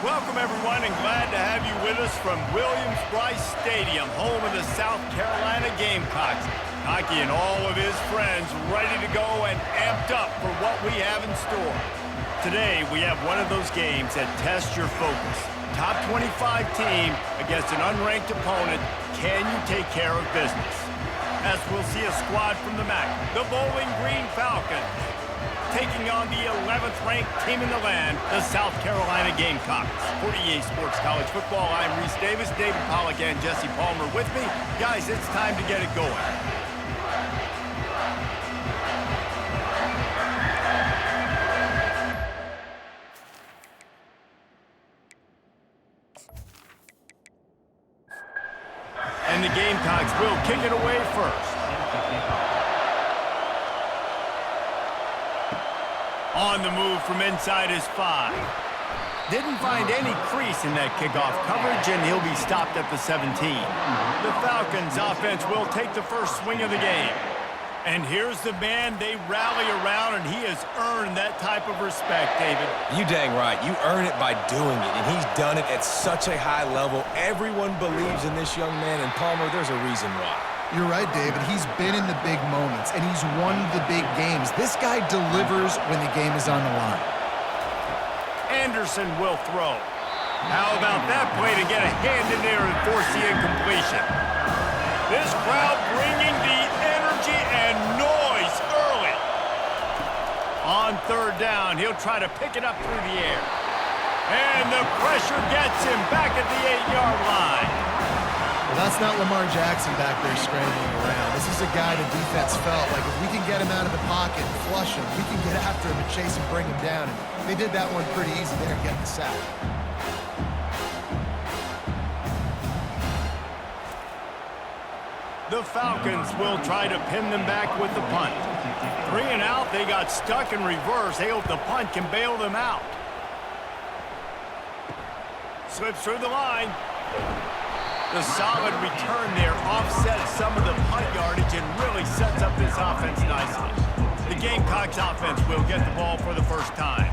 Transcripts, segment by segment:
Welcome, everyone, and glad to have you with us from Williams-Brice Stadium, home of the South Carolina Gamecocks. Hockey and all of his friends ready to go and amped up for what we have in store. Today, we have one of those games that tests your focus. Top 25 team against an unranked opponent. Can you take care of business? As we'll see a squad from the MAC, the Bowling Green Falcons, taking on the 11th ranked team in the land, the South Carolina Gamecocks. For EA Sports College Football, I'm Reese Davis, David Pollack, and Jesse Palmer with me. Guys, it's time to get it going. And the Gamecocks will kick it away first. On the move from inside his 5. Didn't find any crease in that kickoff coverage, and he'll be stopped at the 17. The Falcons offense will take the first swing of the game. And here's the man they rally around, and he has earned that type of respect, David. You dang right. You earn it by doing it, and he's done it at such a high level. Everyone believes in this young man, and Palmer, there's a reason why. You're right, David. He's been in the big moments, and he's won the big games. This guy delivers when the game is on the line. Anderson will throw. How about that play to get a hand in there and force the incompletion? This crowd bringing the energy and noise early. On third down, he'll try to pick it up through the air. And the pressure gets him back at the 8-yard line. Well, that's not Lamar Jackson back there scrambling around. This is a guy the defense felt like if we can get him out of the pocket and flush him, we can get after him and chase and bring him down. And they did that one pretty easy there, getting the sack. The Falcons will try to pin them back with the punt. 3 and out, they got stuck in reverse. They hope the punt can bail them out. Slips through the line. The solid return there offsets some of the punt yardage and really sets up this offense nicely. The Gamecocks offense will get the ball for the first time.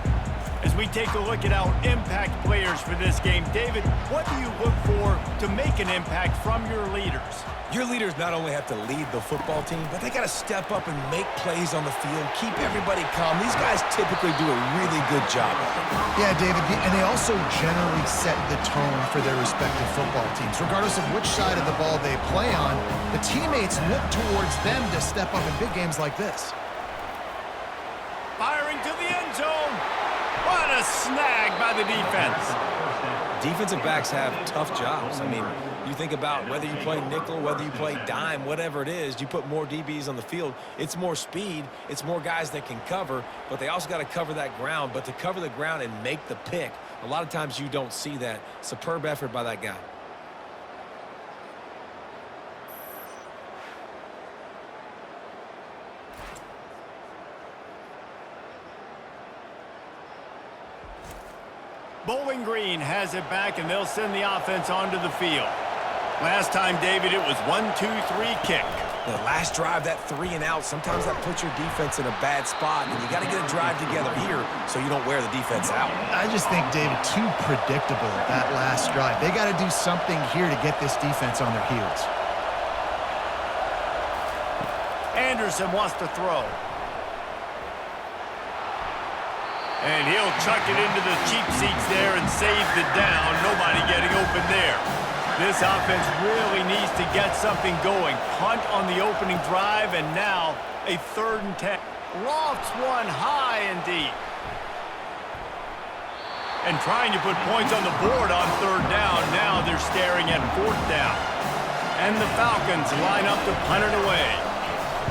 As we take a look at our impact players for this game, David, what do you look for to make an impact from your leaders? Your leaders not only have to lead the football team, but they got to step up and make plays on the field, keep everybody calm. These guys typically do a really good job of it. Yeah, David, and they also generally set the tone for their respective football teams. Regardless of which side of the ball they play on, the teammates look towards them to step up in big games like this. Firing to the end zone. What a snag by the defense. Defensive backs have tough jobs. I mean, you think about whether you play nickel, whether you play dime, whatever it is, you put more DBs on the field. It's more speed. It's more guys that can cover, but they also got to cover that ground. But to cover the ground and make the pick, a lot of times you don't see that. Superb effort by that guy. Bowling Green has it back, and they'll send the offense onto the field. Last time, David, it was 1-2-3 kick. The last drive, that 3 and out, sometimes that puts your defense in a bad spot, and you got to get a drive together here so you don't wear the defense out. I just think, David, too predictable that last drive. They got to do something here to get this defense on their heels. Anderson wants to throw. And he'll chuck it into the cheap seats there and save the down. Nobody getting open there. This offense really needs to get something going. Punt on the opening drive, and now a 3rd and 10. Lofts one high and deep. And trying to put points on the board on 3rd down. Now they're staring at 4th down. And the Falcons line up to punt it away.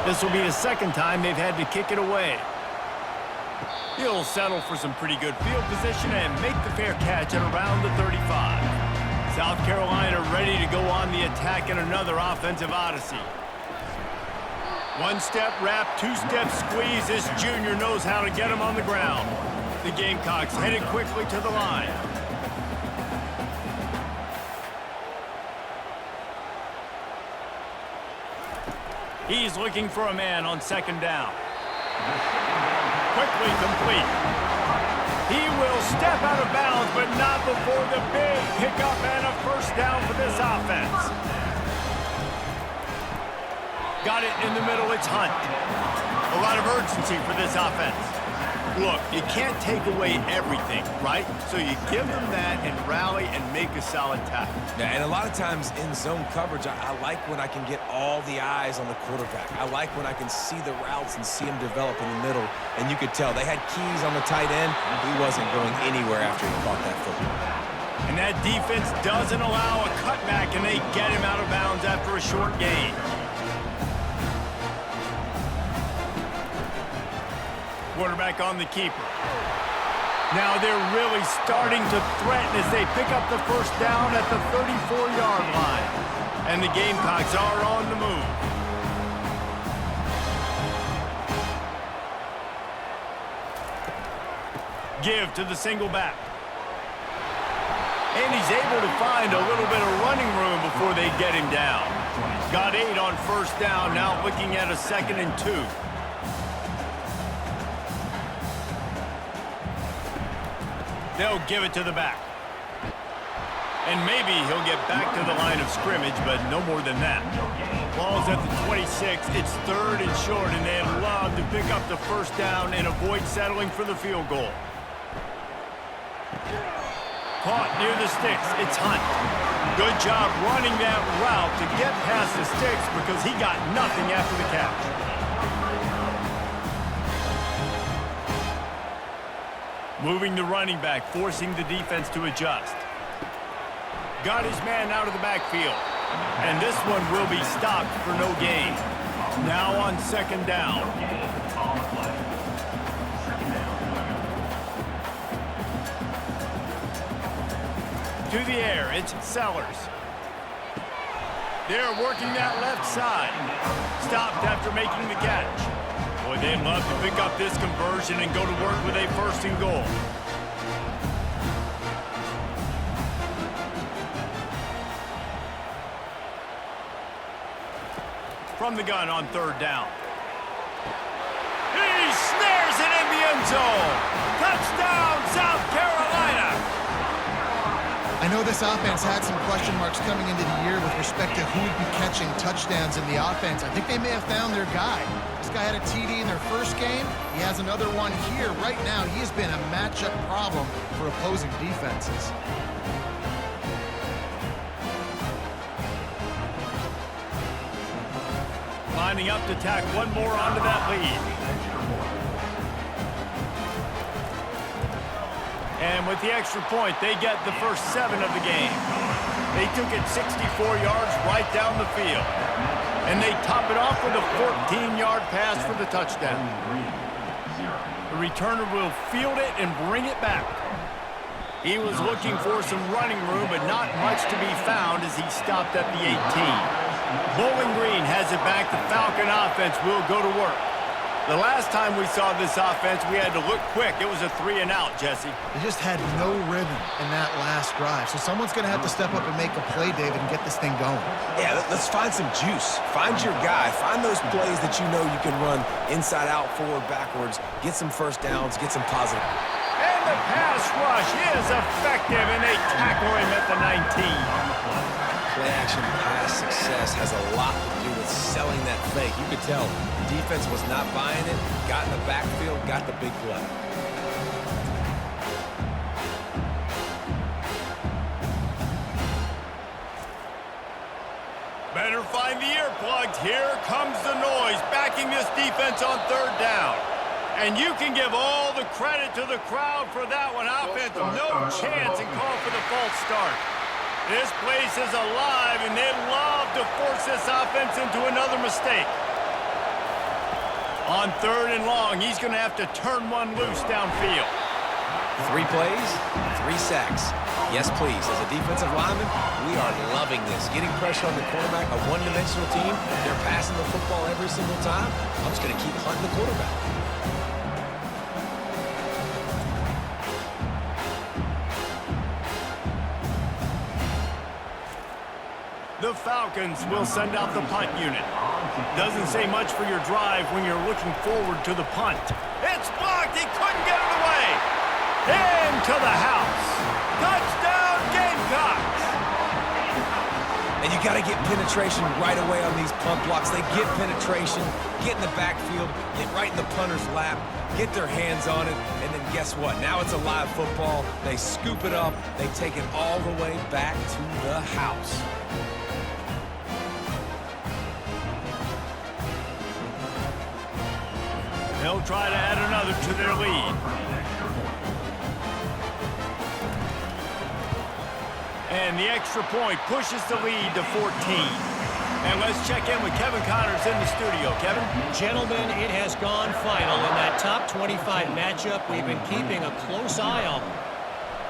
This will be the 2nd time they've had to kick it away. He'll settle for some pretty good field position and make the fair catch at around the 35. South Carolina ready to go on the attack in another offensive odyssey. 1-step wrap, 2-step squeeze. This junior knows how to get him on the ground. The Gamecocks headed quickly to the line. He's looking for a man on 2nd down. Quickly complete. He will step out of bounds, but not before the big pickup and a first down for this offense. Got it in the middle, it's Hunt. A lot of urgency for this offense. Look, you can't take away everything, right? So you give them that and rally and make a solid tackle. Yeah, and a lot of times in zone coverage, I like when I can get all the eyes on the quarterback. I like when I can see the routes and see them develop in the middle. And you could tell they had keys on the tight end. He wasn't going anywhere after he caught that football. And that defense doesn't allow a cutback, and they get him out of bounds after a short gain. Quarterback on the keeper. Now they're really starting to threaten as they pick up the first down at the 34-yard line. And the Gamecocks are on the move. Give to the single back. And he's able to find a little bit of running room before they get him down. Got 8 on first down, now looking at a 2nd and 2. They'll give it to the back. And maybe he'll get back to the line of scrimmage, but no more than that. Ball's at the 26. It's 3rd and short, and they'd love to pick up the first down and avoid settling for the field goal. Caught near the sticks. It's Hunt. Good job running that route to get past the sticks because he got nothing after the catch. Moving the running back, forcing the defense to adjust. Got his man out of the backfield. And this one will be stopped for no gain. Now on 2nd down. To the air, it's Sellers. They're working that left side. Stopped after making the catch. Boy, they'd love to pick up this conversion and go to work with a 1st and goal. From the gun on 3rd down. He snares it in the end zone. Touchdown, South Carolina. I know this offense had some question marks coming into the year with respect to who would be catching touchdowns in the offense. I think they may have found their guy. This guy had a TD in their first game. He has another one here. Right now, he has been a matchup problem for opposing defenses. Lining up to tack one more onto that lead. And with the extra point, they get the first 7 of the game. They took it 64 yards right down the field. And they top it off with a 14-yard pass for the touchdown. The returner will field it and bring it back. He was looking for some running room, but not much to be found as he stopped at the 18. Bowling Green has it back. The Falcon offense will go to work. The last time we saw this offense, we had to look quick. It was a 3-and-out, Jesse. They just had no rhythm in that last drive. So someone's going to have to step up and make a play, David, and get this thing going. Yeah, let's find some juice. Find your guy. Find those plays that you know you can run inside out, forward, backwards. Get some first downs. Get some positive. And the pass rush is effective, and they tackle him at the 19. Play-action pass success has a lot to do with selling that fake. You could tell the defense was not buying it, got in the backfield, got the big play. Better find the earplugs. Here comes the noise, backing this defense on 3rd down. And you can give all the credit to the crowd for that one. Offense, no chance, and call for the false start. This place is alive, and they love to force this offense into another mistake. On 3rd and long, he's going to have to turn one loose downfield. 3 plays, 3 sacks. Yes, please. As a defensive lineman, we are loving this. Getting pressure on the quarterback, a one-dimensional team. They're passing the football every single time. I'm just going to keep hunting the quarterback. The Falcons will send out the punt unit. Doesn't say much for your drive when you're looking forward to the punt. It's blocked. He couldn't get it away. Into the house. Touchdown, Gamecocks. And you got to get penetration right away on these punt blocks. They get penetration, get in the backfield, get right in the punter's lap, get their hands on it, and then guess what? Now it's a live football. They scoop it up. They take it all the way back to the house. They'll try to add another to their lead. And the extra point pushes the lead to 14. And let's check in with Kevin Connors in the studio. Kevin? Gentlemen, it has gone final in that top 25 matchup we've been keeping a close eye on.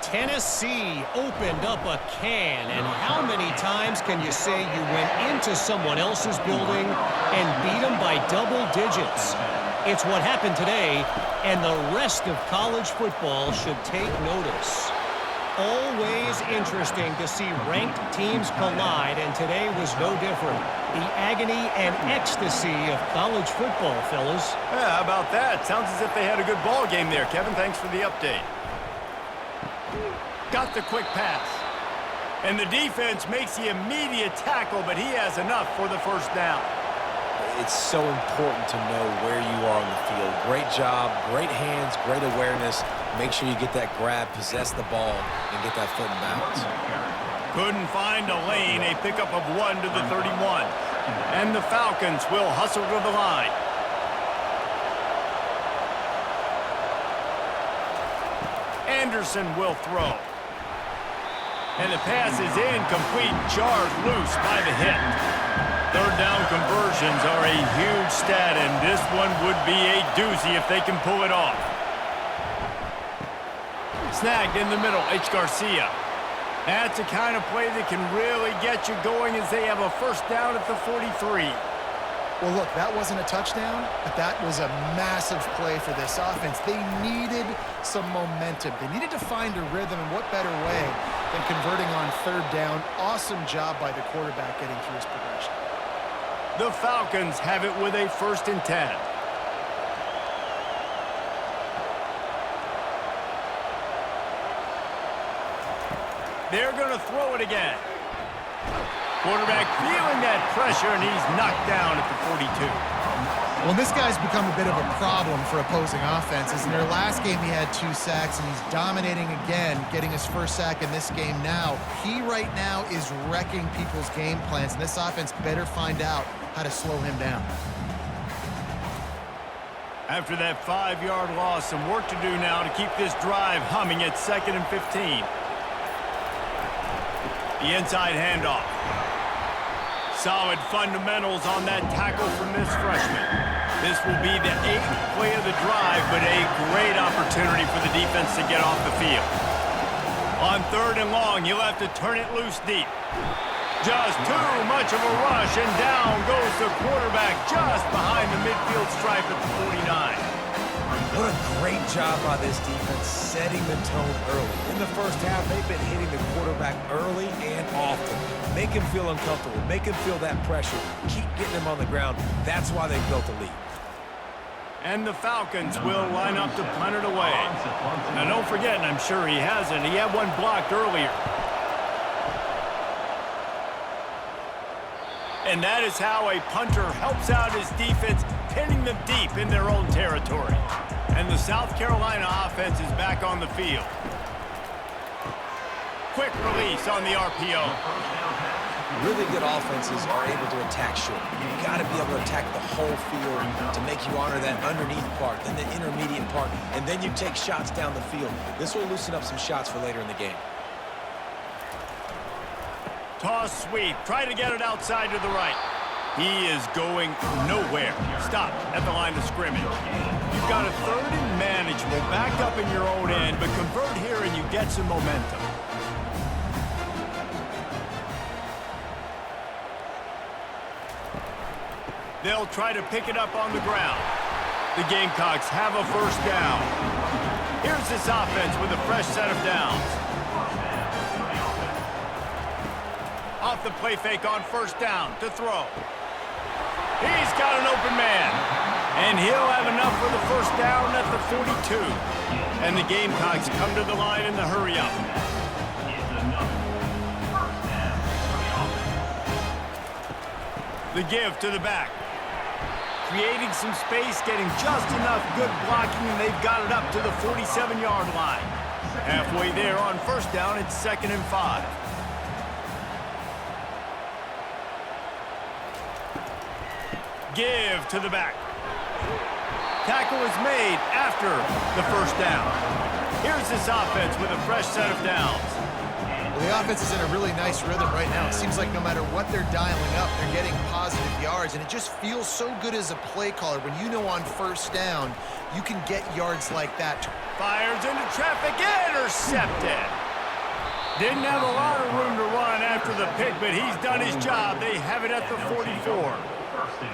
Tennessee opened up a can, and how many times can you say you went into someone else's building and beat them by double digits? It's what happened today, and the rest of college football should take notice. Always interesting to see ranked teams collide, and today was no different. The agony and ecstasy of college football, fellas. Yeah, how about that? Sounds as if they had a good ball game there, Kevin. Thanks for the update. Got the quick pass. And the defense makes the immediate tackle, but he has enough for the first down. It's so important to know where you are on the field. Great job, great hands, great awareness. Make sure you get that grab, possess the ball, and get that foot in bounds. Couldn't find a lane. A pickup of 1 to the 31. And the Falcons will hustle to the line. Anderson will throw. And the pass is incomplete. Jarred loose by the hit. Third down conversions are a huge stat, and this one would be a doozy if they can pull it off. Snagged in the middle, H. Garcia. That's the kind of play that can really get you going as they have a first down at the 43. Well, look, that wasn't a touchdown, but that was a massive play for this offense. They needed some momentum. They needed to find a rhythm, and what better way than converting on third down. Awesome job by the quarterback getting through his progression. The Falcons have it with a 1st and 10. They're going to throw it again. Quarterback feeling that pressure, and he's knocked down at the 42. Well, this guy's become a bit of a problem for opposing offenses. In their last game, he had 2 sacks, and he's dominating again, getting his first sack in this game now. He right now is wrecking people's game plans, and this offense better find out how to slow him down. After that 5-yard loss, some work to do now to keep this drive humming at 2nd and 15. The inside handoff. Solid fundamentals on that tackle from this freshman. This will be the 8th play of the drive, but a great opportunity for the defense to get off the field. On 3rd and long, you'll have to turn it loose deep. Just too much of a rush, and down goes the quarterback just behind the midfield stripe at the 49. What a great job by this defense setting the tone early. In the first half, they've been hitting the quarterback early and often. Make him feel uncomfortable. Make him feel that pressure. Keep getting him on the ground. That's why they built the lead. And the Falcons will line up to punt it away. Now, don't forget, and I'm sure he hasn't, he had one blocked earlier. And that is how a punter helps out his defense, pinning them deep in their own territory. And the South Carolina offense is back on the field. Quick release on the RPO. Really good offenses are able to attack short. You've got to be able to attack the whole field to make you honor that underneath part, then the intermediate part, and then you take shots down the field. This will loosen up some shots for later in the game. Toss sweep. Try to get it outside to the right. He is going nowhere. Stop at the line of scrimmage. You've got a 3rd and manageable, back up in your own end, but convert here and you get some momentum. They'll try to pick it up on the ground. The Gamecocks have a first down. Here's this offense with a fresh set of downs. Off the play fake on 1st down to throw. He's got an open man. And he'll have enough for the first down at the 42. And the Gamecocks come to the line in the hurry-up. The give to the back. Creating some space, getting just enough good blocking, and they've got it up to the 47-yard line. Halfway there on first down, it's 2nd and 5. Give to the back. Tackle is made after the first down. Here's this offense with a fresh set of downs. Well, the offense is in a really nice rhythm right now. It seems like no matter what they're dialing up, they're getting positive yards, and it just feels so good as a play caller when you know on first down you can get yards like that. Fires into traffic, intercepted. Didn't have a lot of room to run after the pick, but he's done his job. They have it at the 44.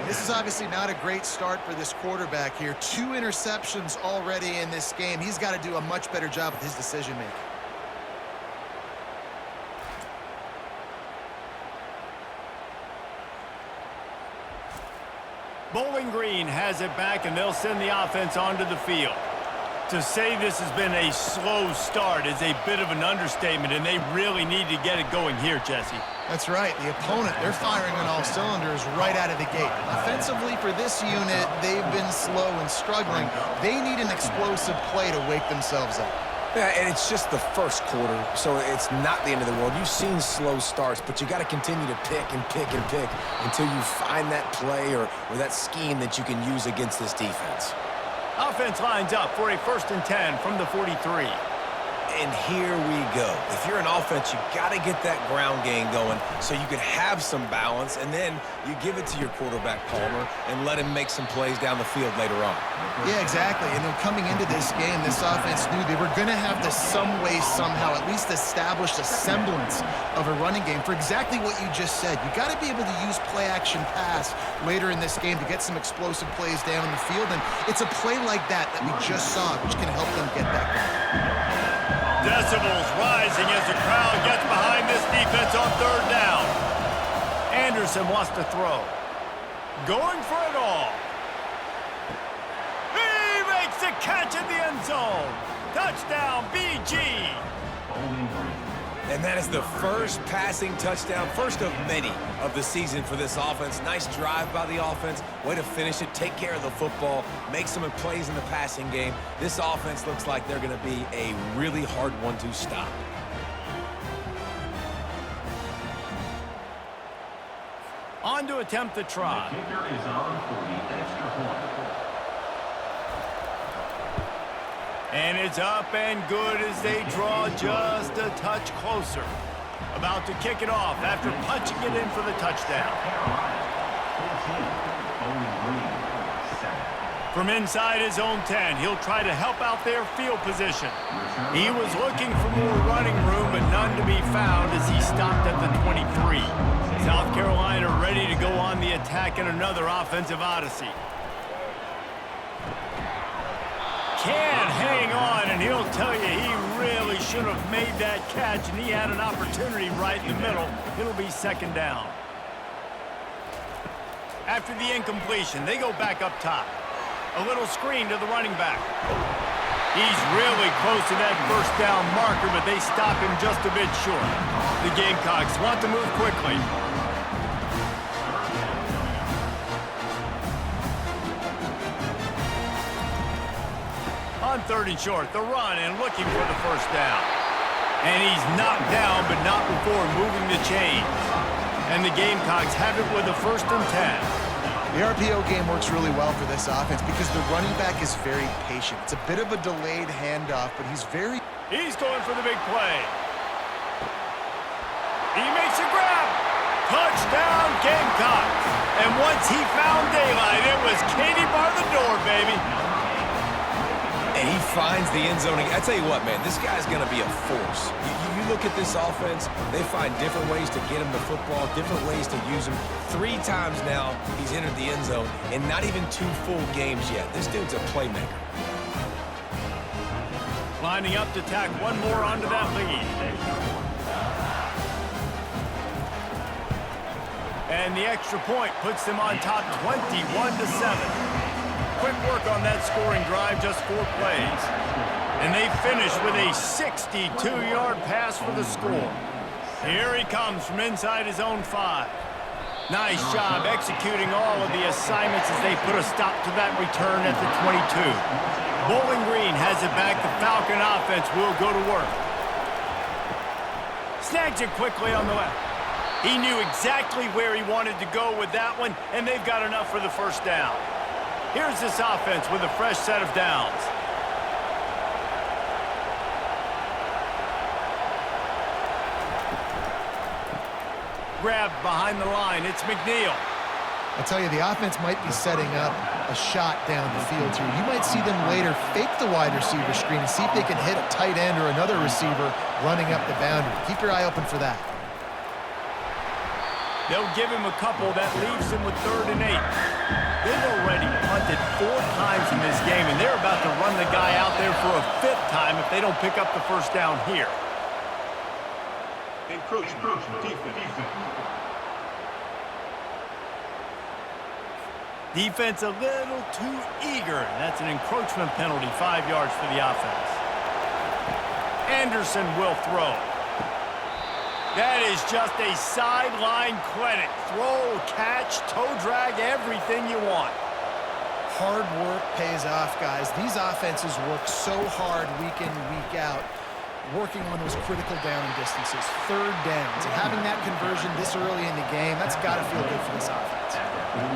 This is obviously not a great start for this quarterback here. 2 interceptions already in this game. He's got to do a much better job with his decision-making. Bowling Green has it back, and they'll send the offense onto the field. To say this has been a slow start is a bit of an understatement, and they really need to get it going here, Jesse. That's right. The opponent, they're firing on all cylinders right out of the gate. Offensively, for this unit, they've been slow and struggling. They need an explosive play to wake themselves up. Yeah, and it's just the first quarter, so it's not the end of the world. You've seen slow starts, but you got to continue to pick and pick and pick until you find that play or that scheme that you can use against this defense. Offense lines up for a 1st and 10 from the 43. And here we go. If you're an offense, you got to get that ground game going so you can have some balance, and then you give it to your quarterback, Palmer, and let him make some plays down the field later on. Yeah, exactly. And coming into this game, this offense knew they were going to have to some way, somehow, at least establish a semblance of a running game for exactly what you just said. You got to be able to use play-action pass later in this game to get some explosive plays down in the field, and it's a play like that we just saw, which can help them get that going. Decibels rising as the crowd gets behind this defense on 3rd down. Anderson wants to throw. Going for it all. He makes the catch in the end zone. Touchdown, BG. And that is the first passing touchdown, first of many of the season for this offense. Nice drive by the offense. Way to finish it, take care of the football, make some plays in the passing game. This offense looks like they're going to be a really hard one to stop. On to attempt the try. And it's up and good as they draw just a touch closer. About to kick it off after punching it in for the touchdown. From inside his own 10, he'll try to help out their field position. He was looking for more running room, but none to be found as he stopped at the 23. South Carolina ready to go on the attack in another offensive odyssey. Can't hang on, and he'll tell you he really should have made that catch, and he had an opportunity right in the middle. It'll be 2nd down. After the incompletion, they go back up top. A little screen to the running back. He's really close to that 1st down marker, but they stop him just a bit short. The Gamecocks want to move quickly. On 3rd and short, the run and looking for the 1st down. And he's knocked down, but not before moving the chains. And the Gamecocks have it with a 1st and 10. The RPO game works really well for this offense because the running back is very patient. It's a bit of a delayed handoff, but he's going for the big play. He makes a grab. Touchdown, Gamecocks. And once he found daylight, it was Katie bar the door, baby. And he finds the end zone. I tell you what, man, this guy's going to be a force. You look at this offense, they find different ways to get him the football, different ways to use him. 3 times now he's entered the end zone, and not even 2 full games yet. This dude's a playmaker. Lining up to tack one more onto that lead. And the extra point puts them on top 21-7. quick work on that scoring drive, just 4 plays. And they finish with a 62-yard pass for the score. Here he comes from inside his own 5. Nice job executing all of the assignments as they put a stop to that return at the 22. Bowling Green has it back. The Falcon offense will go to work. Snags it quickly on the left. He knew exactly where he wanted to go with that one, and they've got enough for the first down. Here's this offense with a fresh set of downs. Grabbed behind the line. It's McNeil. I tell you, the offense might be setting up a shot down the field here. You might see them later fake the wide receiver screen and see if they can hit a tight end or another receiver running up the boundary. Keep your eye open for that. They'll give him a couple. That leaves him with 3rd and 8. They've already punted 4 times in this game, and they're about to run the guy out there for a 5th time if they don't pick up the first down here. Defense a little too eager. That's an encroachment penalty, 5 yards for the offense. Anderson will throw. That is just a sideline credit. Throw, catch, toe drag, everything you want. Hard work pays off, guys. These offenses work so hard week in, week out, working on those critical down distances, 3rd downs, and having that conversion this early in the game, that's got to feel good for this offense.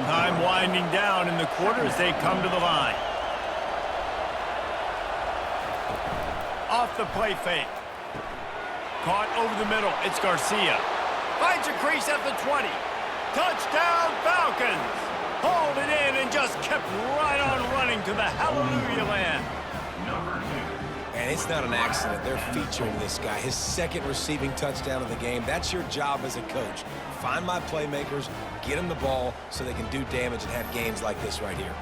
Time winding down in the quarter as they come to the line. Off the play fake. Caught over the middle. It's Garcia. Finds a crease at the 20. Touchdown, Falcons! Hauled it in and just kept right on running to the hallelujah land. And it's not an accident. They're featuring this guy. His 2nd receiving touchdown of the game. That's your job as a coach. Find my playmakers, get them the ball so they can do damage and have games like this right here.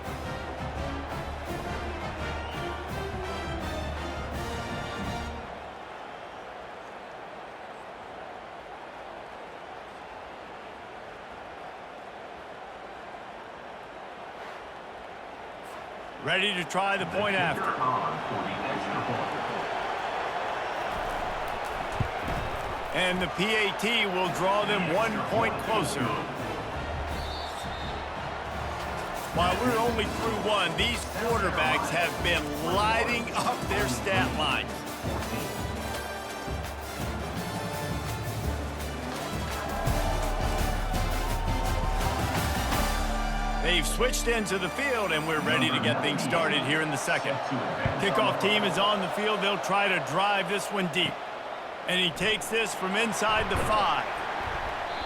Ready to try the point after. And the PAT will draw them 1 point closer. While we're only through 1, these quarterbacks have been lighting up their stat lines. They've switched into the field, and we're ready to get things started here in the 2nd. Kickoff team is on the field. They'll try to drive this one deep. And he takes this from inside the 5.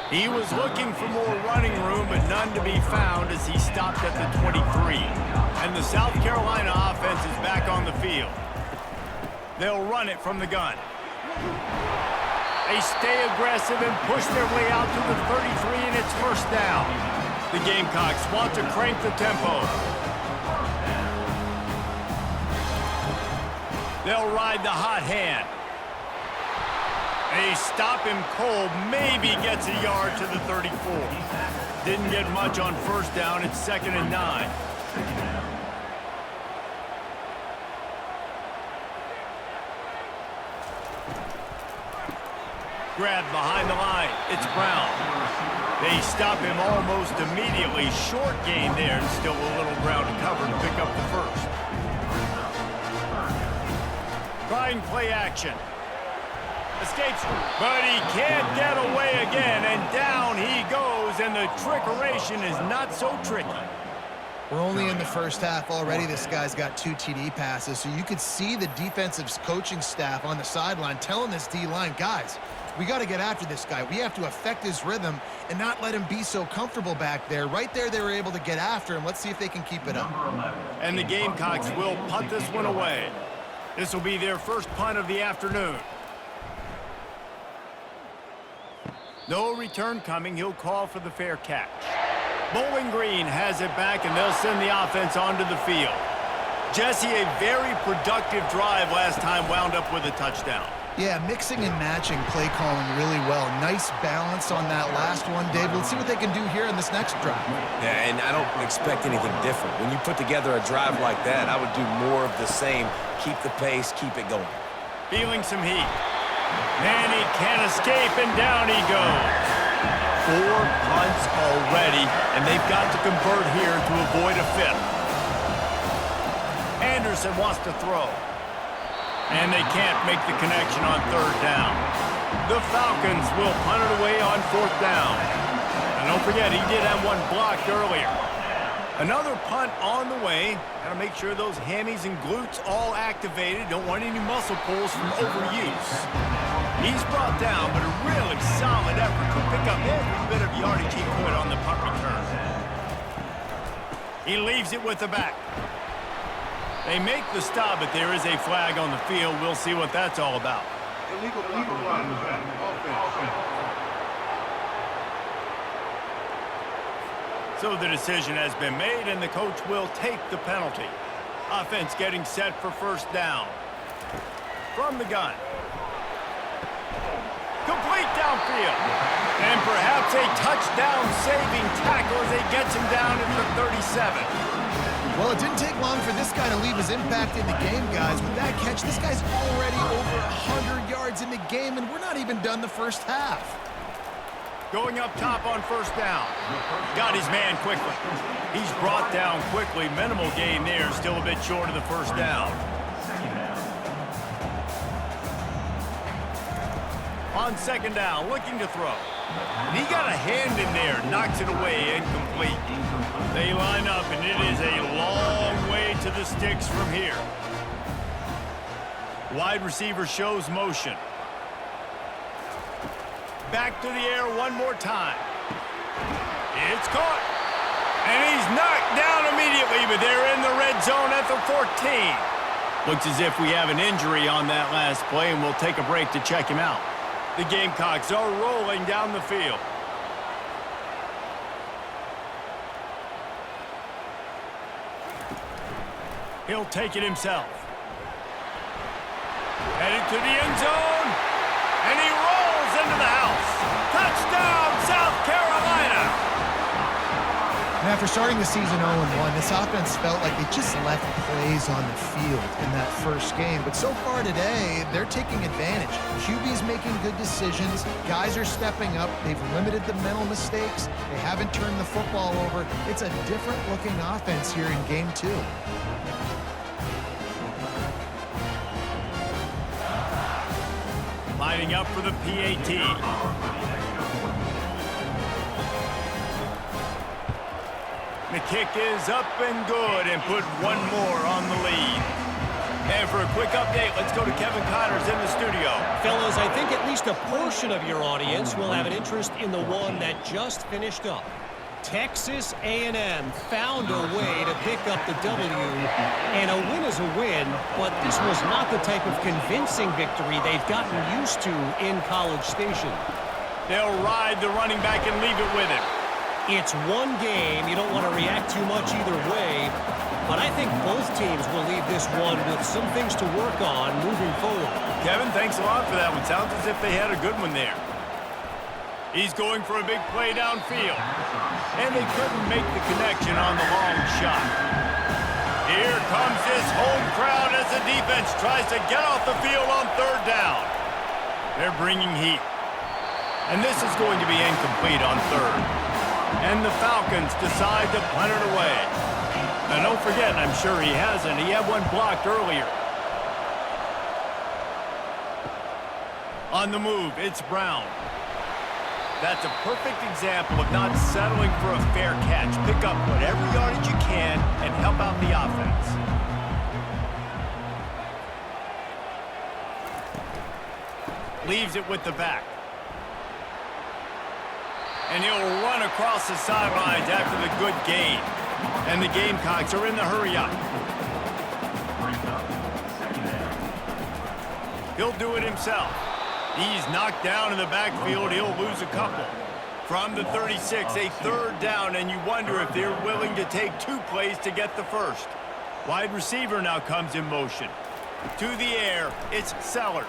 He was looking for more running room, but none to be found as he stopped at the 23. And the South Carolina offense is back on the field. They'll run it from the gun. They stay aggressive and push their way out to the 33, and it's first down. The Gamecocks want to crank the tempo. They'll ride the hot hand. They stop him cold, maybe gets a yard to the 34. Didn't get much on first down. It's 2nd and 9. Grabbed behind the line. It's Brown. They stop him almost immediately. Short gain there, and still a little ground to cover to pick up the first. Trying play action. Escapes, but he can't get away again, and down he goes, and the trickeration is not so tricky. We're only in the first half already. This guy's got 2 TD passes, so you could see the defensive coaching staff on the sideline telling this D-line, guys, we got to get after this guy. We have to affect his rhythm and not let him be so comfortable back there. Right there, they were able to get after him. Let's see if they can keep it up. And the Gamecocks will punt this one away. This will be their first punt of the afternoon. No return coming. He'll call for the fair catch. Bowling Green has it back, and they'll send the offense onto the field. Jesse, a very productive drive last time, wound up with a touchdown. Yeah, mixing and matching play calling really well. Nice balance on that last one, Dave. Let's see what they can do here in this next drive. Yeah, and I don't expect anything different. When you put together a drive like that, I would do more of the same. Keep the pace, keep it going. Feeling some heat. And he can't escape, and down he goes. 4 punts already, and they've got to convert here to avoid a 5th. Anderson wants to throw. And they can't make the connection on 3rd down. The Falcons will punt it away on 4th down. And don't forget, he did have one blocked earlier. Another punt on the way. Got to make sure those hammies and glutes all activated. Don't want any muscle pulls from overuse. He's brought down, but a really solid effort to pick up every bit of yardage he could on the punt return. He leaves it with the back. They make the stop, but there is a flag on the field. We'll see what that's all about. Illegal run. So the decision has been made, and the coach will take the penalty. Offense getting set for 1st down. From the gun. Complete downfield. And perhaps a touchdown-saving tackle as he gets him down at the 37. Well, it didn't take long for this guy to leave his impact in the game, guys. With that catch, this guy's already over 100 yards in the game, and we're not even done the first half. Going up top on 1st down. Got his man quickly. He's brought down quickly. Minimal gain there. Still a bit short of the 1st down. On 2nd down, looking to throw. And he got a hand in there. Knocks it away, incomplete. They line up, and it is a long way to the sticks from here. Wide receiver shows motion. Back to the air one more time. It's caught. And he's knocked down immediately, but they're in the red zone at the 14. Looks as if we have an injury on that last play, and we'll take a break to check him out. The Gamecocks are rolling down the field. He'll take it himself. Headed to the end zone. And he rolls into the house. Touchdown, South Carolina. And after starting the season 0-1, this offense felt like they just left plays on the field in that first game. But so far today, they're taking advantage. QB's making good decisions. Guys are stepping up. They've limited the mental mistakes. They haven't turned the football over. It's a different-looking offense here in Game 2. Lining up for the PAT. The kick is up and good, and put one more on the lead. And for a quick update, let's go to Kevin Connors in the studio. Fellas, I think at least a portion of your audience will have an interest in the one that just finished up. Texas A&M found a way to pick up the W, and a win is a win, but this was not the type of convincing victory they've gotten used to in College Station. They'll ride the running back and leave it with him. It's one game. You don't want to react too much either way, but I think both teams will leave this one with some things to work on moving forward. Kevin, thanks a lot for that one. Sounds as if they had a good one there. He's going for a big play downfield. And they couldn't make the connection on the long shot. Here comes this home crowd as the defense tries to get off the field on 3rd down. They're bringing heat. And this is going to be incomplete on 3rd. And the Falcons decide to punt it away. Now don't forget, and I'm sure he hasn't, he had one blocked earlier. On the move, it's Brown. That's a perfect example of not settling for a fair catch. Pick up whatever yardage you can and help out the offense. Leaves it with the back. And he'll run across the sidelines after the good gain. And the Gamecocks are in the hurry up. He'll do it himself. He's knocked down in the backfield. He'll lose a couple. From the 36, a 3rd down, and you wonder if they're willing to take 2 plays to get the first. Wide receiver now comes in motion. To the air, it's Sellers.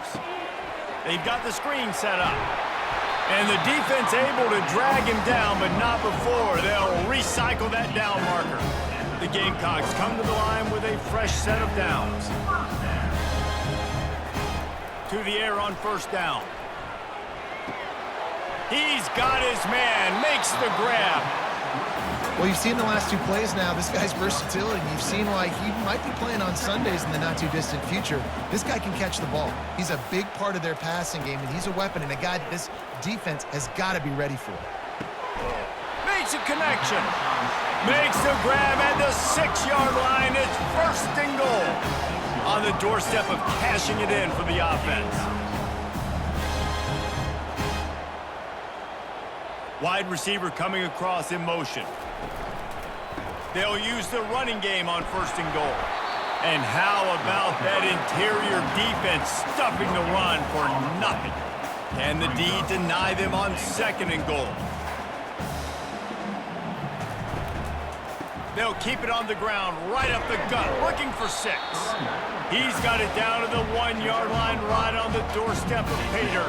They've got the screen set up. And the defense able to drag him down, but not before. They'll recycle that down marker. The Gamecocks come to the line with a fresh set of downs. To the air on first down. He's got his man, makes the grab. Well, you've seen the last two plays now. This guy's versatility. You've seen why he might be playing on Sundays in the not-too-distant future. This guy can catch the ball. He's a big part of their passing game, and he's a weapon and a guy that this defense has got to be ready for. Makes a connection. Makes the grab at the 6-yard line. It's first and goal. On the doorstep of cashing it in for the offense. Wide receiver coming across in motion. They'll use the running game on first and goal. And how about that interior defense stuffing the run for nothing? Can the D deny them on second and goal? They'll keep it on the ground, right up the gut, looking for 6. He's got it down to the 1-yard line, right on the doorstep of Pater.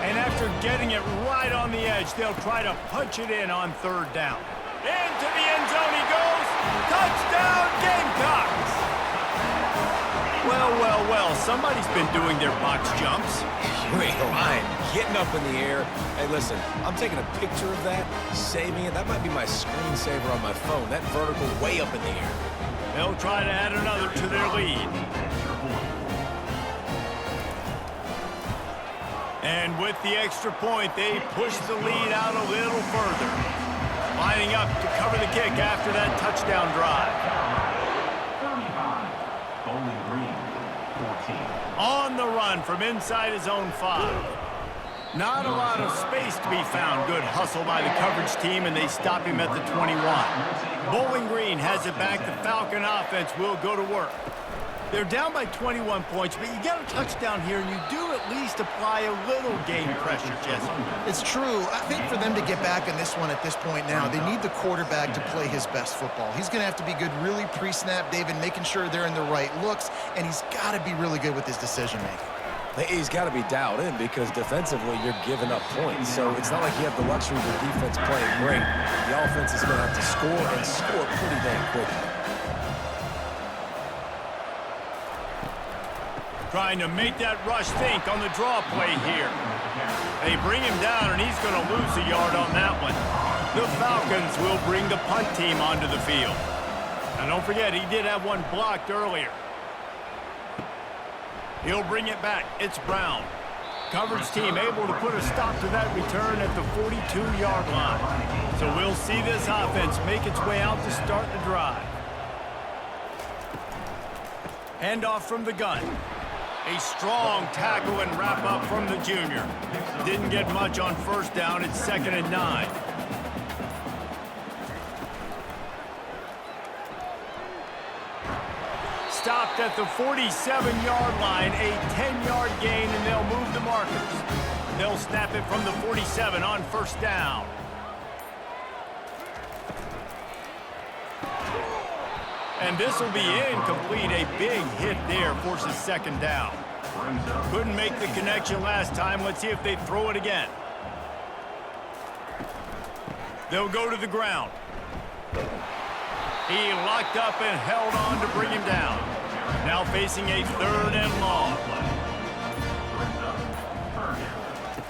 And after getting it right on the edge, they'll try to punch it in on third down. Into the end zone he goes. Touchdown, Gamecocks! Well, well, well, somebody's been doing their box jumps. You ain't lying. Getting up in the air. Hey, listen, I'm taking a picture of that, saving it. That might be my screensaver on my phone. That vertical way up in the air. They'll try to add another to their lead. And with the extra point, they push the lead out a little further. Lining up to cover the kick after that touchdown drive. 35, Bowling Green, 14. On the run from inside his own 5. Not a lot of space to be found. Good hustle by the coverage team, and they stop him at the 21. Bowling Green has it back. The Falcon offense will go to work. They're down by 21 points, but you get a touchdown here, and you do at least apply a little game pressure, Jesse. It's true. I think for them to get back in this one at this point now, they need the quarterback to play his best football. He's going to have to be good really pre-snap, David, making sure they're in the right looks, and he's got to be really good with his decision-making. He's got to be dialed in because defensively you're giving up points. So it's not like you have the luxury of the defense playing great. The offense is going to have to score and score pretty dang quickly. Trying to make that rush think on the draw play here. They bring him down, and he's going to lose a yard on that one. The Falcons will bring the punt team onto the field. Now, don't forget, he did have one blocked earlier. He'll bring it back. It's Brown. Coverage team able to put a stop to that return at the 42-yard line. So we'll see this offense make its way out to start the drive. Handoff from the gun. A strong tackle and wrap up from the junior. Didn't get much on first down. It's 2nd and 9. Stopped at the 47-yard line, a 10-yard gain, and they'll move the markers. They'll snap it from the 47 on first down. And this will be incomplete. A big hit there forces 2nd down. Couldn't make the connection last time. Let's see if they throw it again. They'll go to the ground. He locked up and held on to bring him down. Now facing a 3rd and long.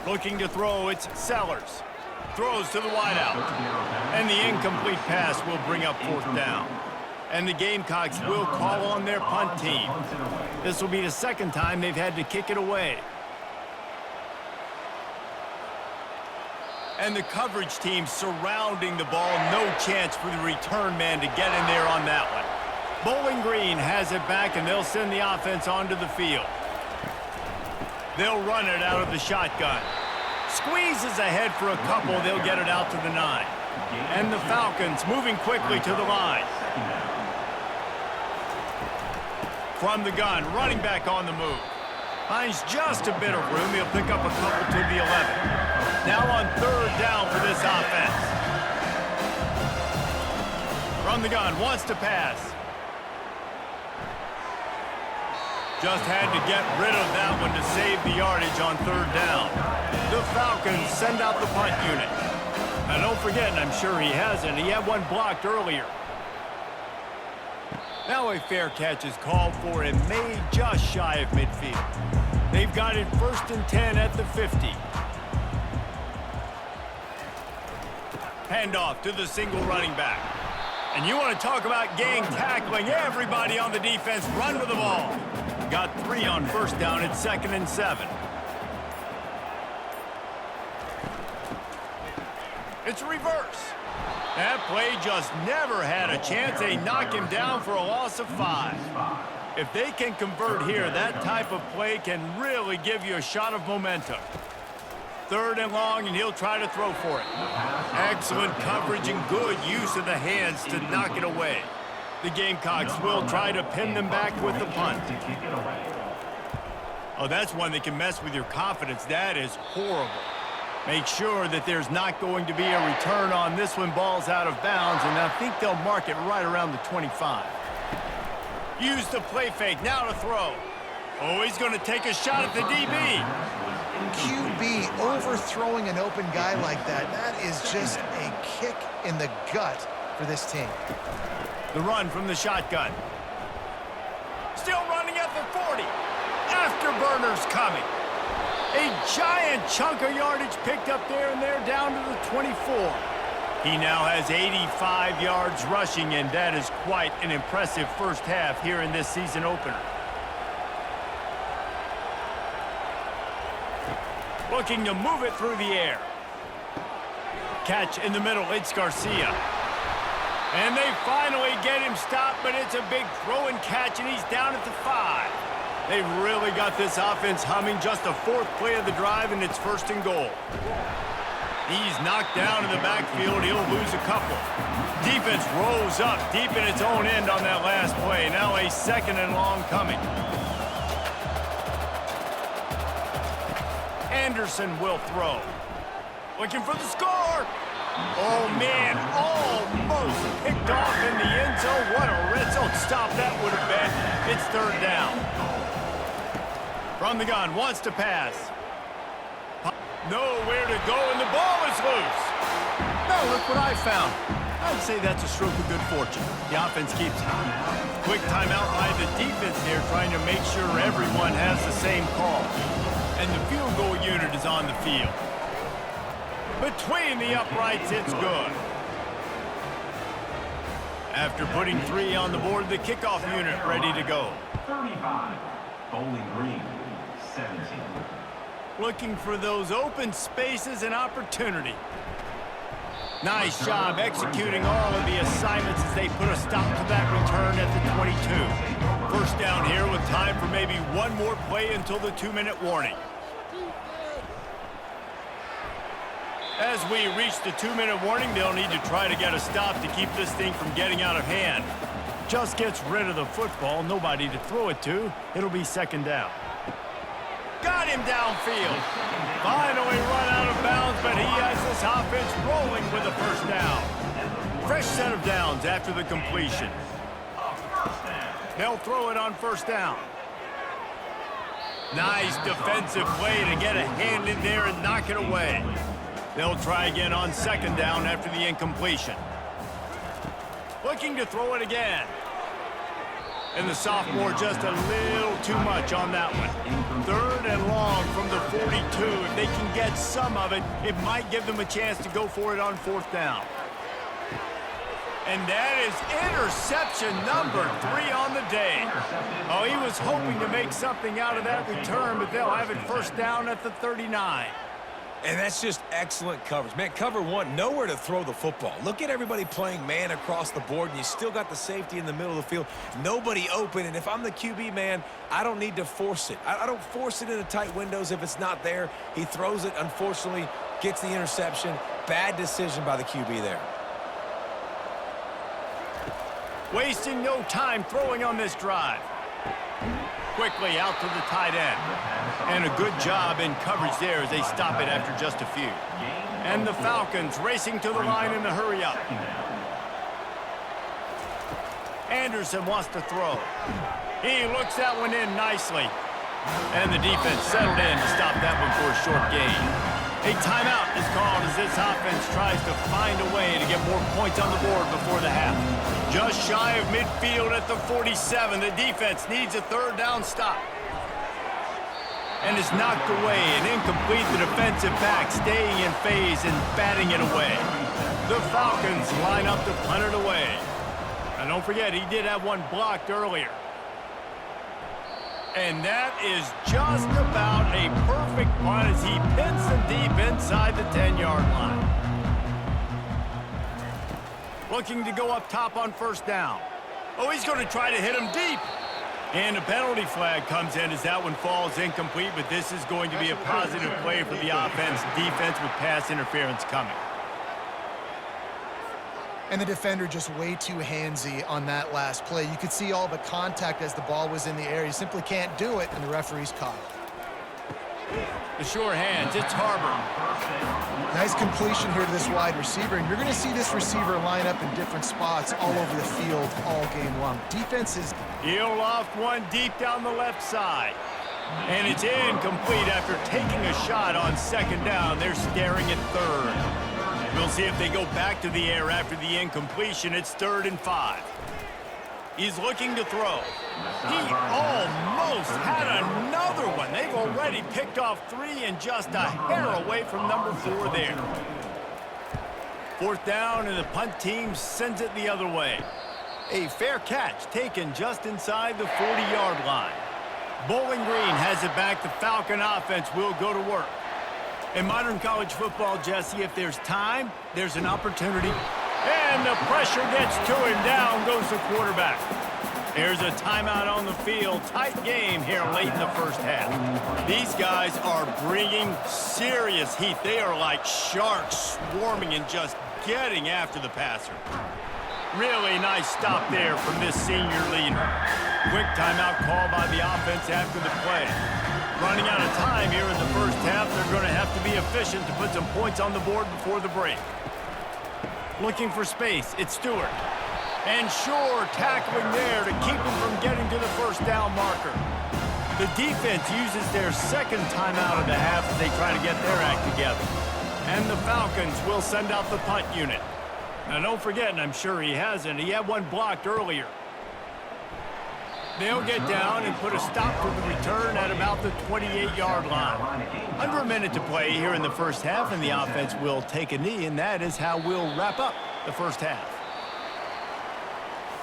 Looking to throw, it's Sellers. Throws to the wideout. And the incomplete pass will bring up 4th down. And the Gamecocks will call on their punt team. This will be the 2nd time they've had to kick it away. And the coverage team surrounding the ball. No chance for the return man to get in there on that one. Bowling Green has it back, and they'll send the offense onto the field. They'll run it out of the shotgun. Squeezes ahead for a couple. They'll get it out to the 9. And the Falcons moving quickly to the line. From the gun, running back on the move. Finds just a bit of room. He'll pick up a couple to the 11. Now on 3rd down for this offense. From the gun, wants to pass. Just had to get rid of that one to save the yardage on third down. The Falcons send out the punt unit. Now don't forget, and I'm sure he hasn't, he had one blocked earlier. Now a fair catch is called for and made just shy of midfield. They've got it 1st and 10 at the 50. Handoff to the single running back. And you want to talk about gang tackling. Everybody on the defense run with the ball. Got 3 on first down at 2nd and 7. It's reverse. That play just never had a chance. They knock him down for a loss of 5. If they can convert here, that type of play can really give you a shot of momentum. 3rd and long, and he'll try to throw for it. Excellent coverage and good use of the hands to knock it away. The Gamecocks will try to pin them back with the punt. Oh, that's one that can mess with your confidence. That is horrible. Make sure that there's not going to be a return on this one. Ball's out of bounds, and I think they'll mark it right around the 25. Use the play fake. Now to throw. Oh, he's going to take a shot at the DB. QB overthrowing an open guy like that, that is just a kick in the gut for this team. The run from the shotgun. Still running at the 40. Afterburners coming. A giant chunk of yardage picked up there, and they're down to the 24. He now has 85 yards rushing, and that is quite an impressive first half here in this season opener. Looking to move it through the air. Catch in the middle, it's Garcia. And they finally get him stopped, but it's a big throw and catch, and he's down at the 5. They've really got this offense humming. Just the 4th play of the drive, and it's 1st and goal. He's knocked down in the backfield. He'll lose a couple. Defense rolls up deep in its own end on that last play. Now a 2nd and long coming. Anderson will throw. Looking for the score. Oh, man, almost picked off in the end zone. What a red zone stop that would have been. It's 3rd down. From the gun, wants to pass. Nowhere to go, and the ball is loose. Now look what I found. I'd say that's a stroke of good fortune. The offense keeps it. Quick timeout by the defense there, trying to make sure everyone has the same call. And the field goal unit is on the field. Between the uprights, it's good. After putting 3 on the board, the kickoff unit ready to go. 35. Bowling Green, 17. Looking for those open spaces and opportunity. Nice job executing all of the assignments as they put a stop to that return at the 22. First down here with time for maybe one more play until the 2-minute warning. As we reach the 2-minute warning, they'll need to try to get a stop to keep this thing from getting out of hand. Just gets rid of the football, nobody to throw it to. It'll be 2nd down. Got him downfield. Finally run out of bounds, but he has this offense rolling with a 1st down. Fresh set of downs after the completion. They'll throw it on 1st down. Nice defensive play to get a hand in there and knock it away. They'll try again on 2nd down after the incompletion. Looking to throw it again. And the sophomore just a little too much on that one. 3rd and long from the 42. If they can get some of it, it might give them a chance to go for it on 4th down. And that is interception number 3 on the day. Oh, he was hoping to make something out of that return, but they'll have it 1st down at the 39. And that's just excellent coverage. Man, cover 1, nowhere to throw the football. Look at everybody playing man across the board, and you still got the safety in the middle of the field. Nobody open, and if I'm the QB, man, I don't need to force it. I don't force it into tight windows if it's not there. He throws it, unfortunately, gets the interception. Bad decision by the QB there. Wasting no time throwing on this drive. Quickly out to the tight end. And a good job in coverage there as they stop it after just a few. And the Falcons racing to the line in the hurry up. Anderson wants to throw. He looks that one in nicely. And the defense settled in to stop that one for a short gain. A timeout is called as this offense tries to find a way to get more points on the board before the half. Just shy of midfield at the 47. The defense needs a third down stop. And it's knocked away and incomplete. The defensive back staying in phase and batting it away. The Falcons line up to punt it away. And don't forget, he did have one blocked earlier. And that is just about a perfect punt as he pins them deep inside the 10-yard line. Looking to go up top on first down. Oh, he's going to try to hit him deep. And a penalty flag comes in as that one falls incomplete, but this is going to be a positive play for the offense. Defense with pass interference coming. And the defender just way too handsy on that last play. You could see all the contact as the ball was in the air. You simply can't do it, and the referee's caught it. The sure hands, it's Harbor. Nice completion here to this wide receiver, and you're going to see this receiver line up in different spots all over the field all game long. Defense is... He'll loft one deep down the left side. And it's incomplete after taking a shot on second down. They're staring at third. We'll see if they go back to the air after the incompletion. It's 3rd and 5. He's looking to throw. He almost had another one. They've already picked off 3 and just a hair away from number 4 there. 4th down, and the punt team sends it the other way. A fair catch taken just inside the 40-yard line. Bowling Green has it back. The Falcon offense will go to work. In modern college football, Jesse, if there's time, there's an opportunity. And the pressure gets to him. Down goes the quarterback. There's a timeout on the field. Tight game here late in the first half. These guys are bringing serious heat. They are like sharks swarming and just getting after the passer. Really nice stop there from this senior leader. Quick timeout call by the offense after the play. Running out of time here in the first half. They're going to have to be efficient to put some points on the board before the break. Looking for space. It's Stewart. And Shore tackling there to keep him from getting to the first down marker. The defense uses their second timeout of the half as they try to get their act together. And the Falcons will send out the punt unit. Now don't forget, and I'm sure he hasn't, he had one blocked earlier. They'll get down and put a stop to the return at about the 28-yard line. Under a minute to play here in the first half, and the offense will take a knee, and that is how we'll wrap up the first half.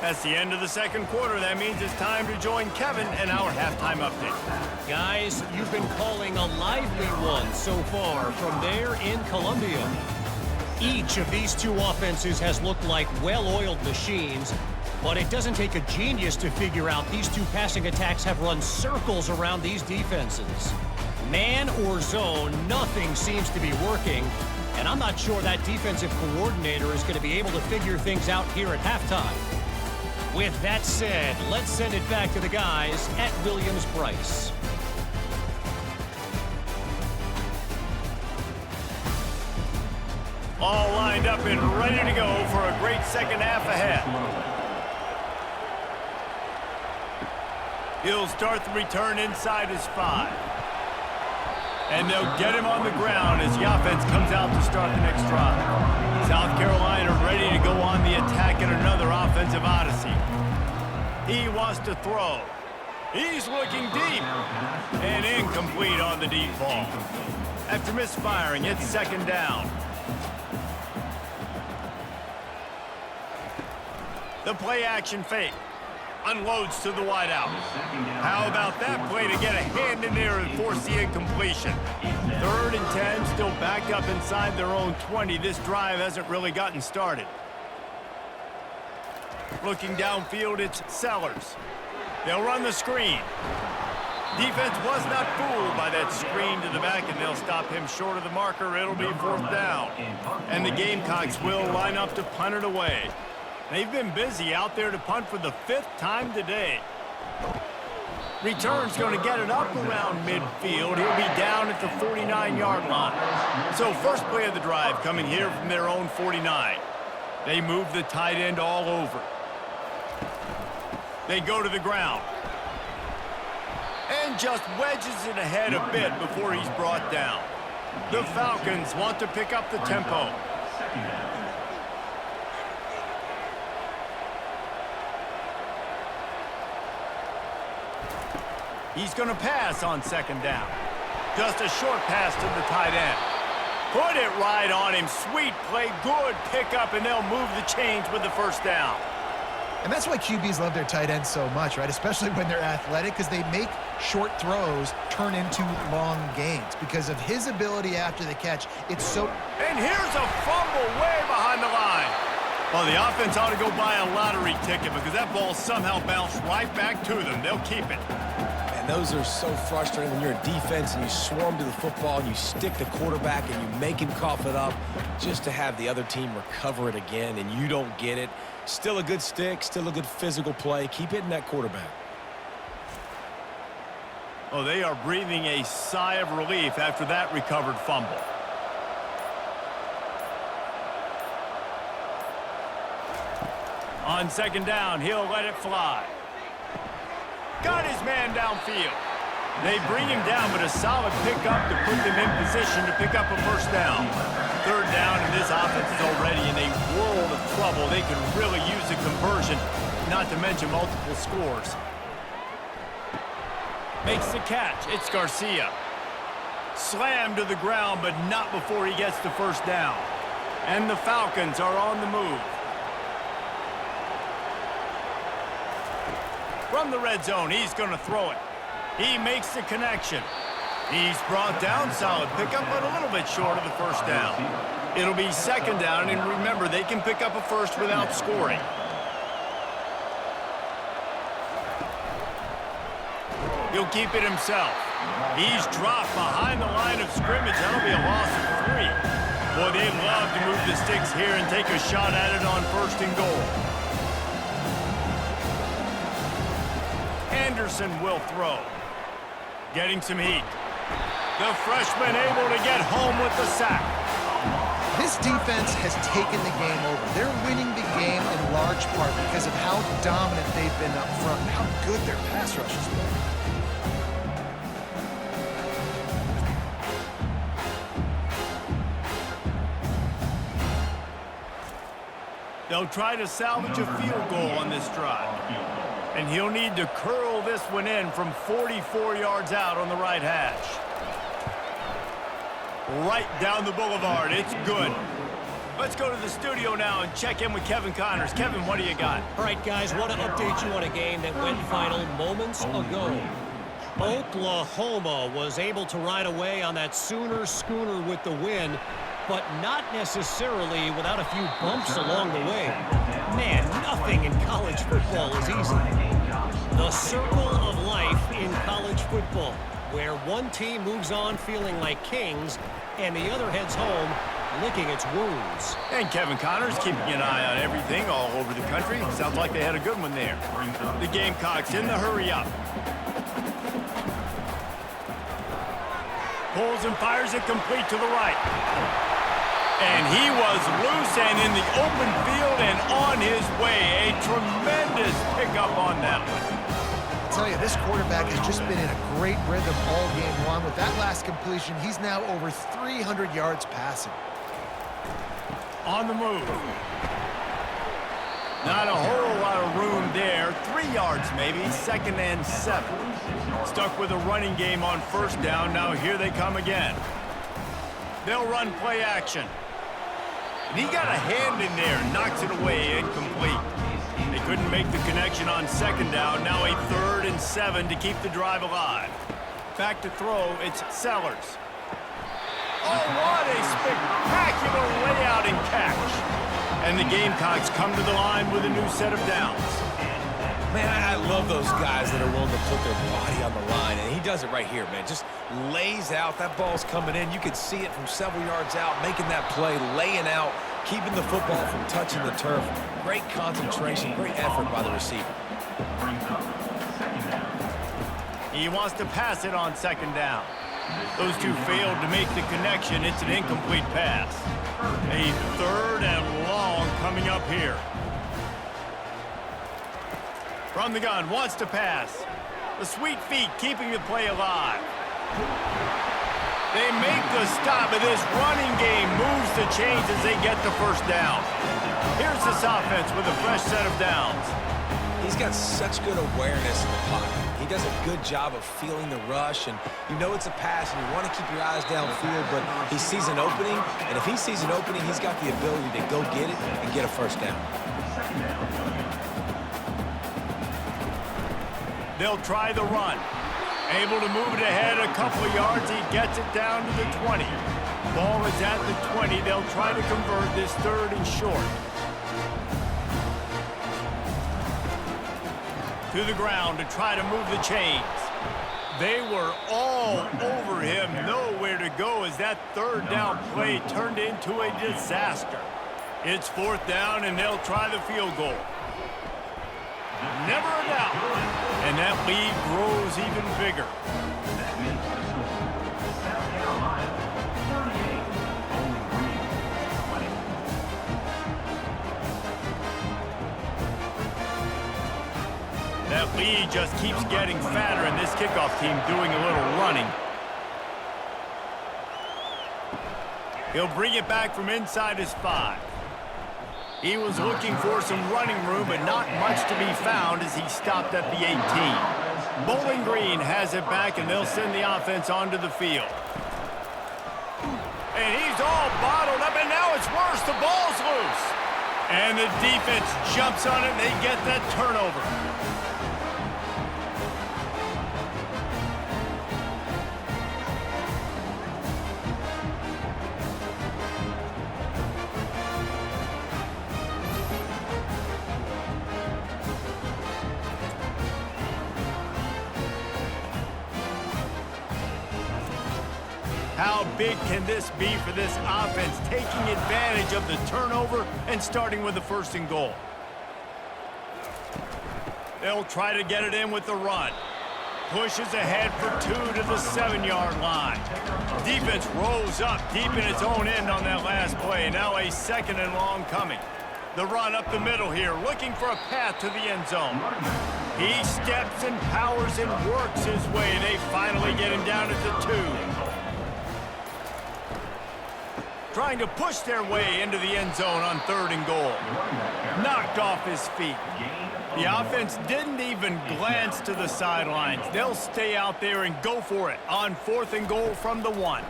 That's the end of the second quarter. That means it's time to join Kevin in our halftime update. Guys, you've been calling a lively one so far from there in Columbia. Each of these two offenses has looked like well-oiled machines, but it doesn't take a genius to figure out these two passing attacks have run circles around these defenses. Man or zone, nothing seems to be working, and I'm not sure that defensive coordinator is going to be able to figure things out here at halftime. With that said, let's send it back to the guys at Williams-Brice. All lined up and ready to go for a great second half ahead. He'll start the return inside his 5. And they'll get him on the ground as the offense comes out to start the next drive. South Carolina ready to go on the attack in another offensive odyssey. He wants to throw. He's looking deep. And incomplete on the deep ball. After misfiring, it's second down. The play action fake. Unloads to the wideout. How about that play to get a hand in there and force the incompletion? 3rd and 10, still backed up inside their own 20. This drive hasn't really gotten started. Looking downfield, it's Sellers. They'll run the screen. Defense was not fooled by that screen to the back, and they'll stop him short of the marker. It'll be 4th down. And the Gamecocks will line up to punt it away. They've been busy out there to punt for the 5th time today. Return's going to get it up around midfield. He'll be down at the 49-yard line. So first play of the drive coming here from their own 49. They move the tight end all over. They go to the ground. And just wedges it ahead a bit before he's brought down. The Falcons want to pick up the tempo. Second down. He's going to pass on second down. Just a short pass to the tight end. Put it right on him. Sweet play, good pickup, and they'll move the chains with the first down. And that's why QBs love their tight ends so much, right? Especially when they're athletic, because they make short throws turn into long gains. Because of his ability after the catch, it's so... And here's a fumble way behind the line. Well, the offense ought to go buy a lottery ticket because that ball somehow bounced right back to them. They'll keep it. And those are so frustrating when you're a defense and you swarm to the football and you stick the quarterback and you make him cough it up just to have the other team recover it again and you don't get it. Still a good stick, still a good physical play. Keep hitting that quarterback. Oh, they are breathing a sigh of relief after that recovered fumble. On second down, he'll let it fly. Got his man downfield. They bring him down, but a solid pickup to put them in position to pick up a first down. Third down, and this offense is already in a world of trouble. They can really use a conversion, not to mention multiple scores. Makes the catch. It's Garcia. Slammed to the ground, but not before he gets the first down. And the Falcons are on the move. From the red zone, he's going to throw it. He makes the connection. He's brought down, solid pickup, but a little bit short of the first down. It'll be second down, and remember, they can pick up a first without scoring. He'll keep it himself. He's dropped behind the line of scrimmage. That'll be a loss of 3. Boy, they love to move the sticks here and take a shot at it on first and goal. Anderson will throw. Getting some heat. The freshman able to get home with the sack. This defense has taken the game over. They're winning the game in large part because of how dominant they've been up front and how good their pass rush has been. They'll try to salvage a field goal on this drive. And he'll need to curl this one in from 44 yards out on the right hash. Right down the boulevard. It's good. Let's go to the studio now and check in with Kevin Connors. Kevin, what do you got? All right, guys, want to update you on a game that went final moments ago. Oklahoma was able to ride away on that Sooner schooner with the win, but not necessarily without a few bumps along the way. Man, nothing in college football is easy. The circle of life in college football, where one team moves on feeling like kings and the other heads home licking its wounds. And Kevin Connors keeping an eye on everything all over the country. Sounds like they had a good one there. The Gamecocks in the hurry up. Pulls and fires it complete to the right. And he was loose and in the open field and on his way. A tremendous pickup on that one. I tell you, this quarterback has just been in a great rhythm all game long. With that last completion, he's now over 300 yards passing. On the move. Not a whole lot of room there. 3 yards maybe, second and 7. Stuck with a running game on first down. Now here they come again. They'll run play action. And he got a hand in there, knocks it away, incomplete. They couldn't make the connection on second down. Now a 3rd and 7 to keep the drive alive. Back to throw, it's Sellers. Oh, what a spectacular layout and catch. And the Gamecocks come to the line with a new set of downs. Man, I love those guys that are willing to put their body on the line, and he does it right here, man. Just lays out. That ball's coming in. You can see it from several yards out, making that play, laying out, keeping the football from touching the turf. Great concentration, great effort by the receiver. He wants to pass it on second down. Those two failed to make the connection. It's an incomplete pass. A 3rd and long coming up here. From the gun, wants to pass. The sweet feet keeping the play alive. They make the stop, but this running game moves the chains as they get the first down. Here's this offense with a fresh set of downs. He's got such good awareness in the pocket. He does a good job of feeling the rush, and you know it's a pass, and you want to keep your eyes downfield, but he sees an opening, and if he sees an opening, he's got the ability to go get it and get a first down. They'll try the run. Able to move it ahead a couple of yards. He gets it down to the 20. Ball is at the 20. They'll try to convert this 3rd and short. To the ground to try to move the chains. They were all over him. Nowhere to go as that 3rd down play turned into a disaster. It's 4th down, and they'll try the field goal. Never a doubt. And that lead grows even bigger. That makes the score. South Carolina, 38. Bowling Green, 20. That lead just keeps getting fatter, and this kickoff team doing a little running. He'll bring it back from inside his 5. He was looking for some running room, but not much to be found as he stopped at the 18. Bowling Green has it back, and they'll send the offense onto the field. And he's all bottled up, and now it's worse. The ball's loose. And the defense jumps on it, and they get that turnover. How big can this be for this offense, taking advantage of the turnover and starting with the 1st and goal? They'll try to get it in with the run. Pushes ahead for 2 to the 7-yard line. Defense rolls up deep in its own end on that last play. Now a 2nd and long coming. The run up the middle here, looking for a path to the end zone. He steps and powers and works his way. They finally get him down at the 2. Trying to push their way into the end zone on 3rd and goal. Knocked off his feet. The offense didn't even glance to the sidelines. They'll stay out there and go for it on 4th and goal from the 1.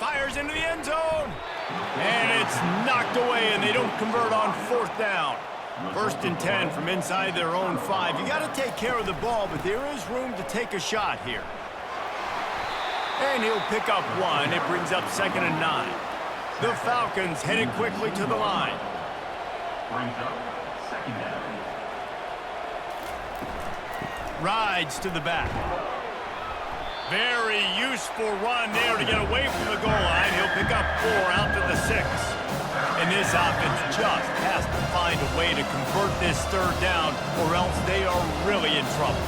Fires into the end zone. And it's knocked away, and they don't convert on 4th down. 1st and 10 from inside their own 5. You got to take care of the ball, but there is room to take a shot here. And he'll pick up 1. It brings up 2nd and 9. The Falcons headed quickly to the line. Brings up 2nd down. Rides to the back. Very useful run there to get away from the goal line. He'll pick up 4 out to the 6. And this offense just has to find a way to convert this 3rd down, or else they are really in trouble.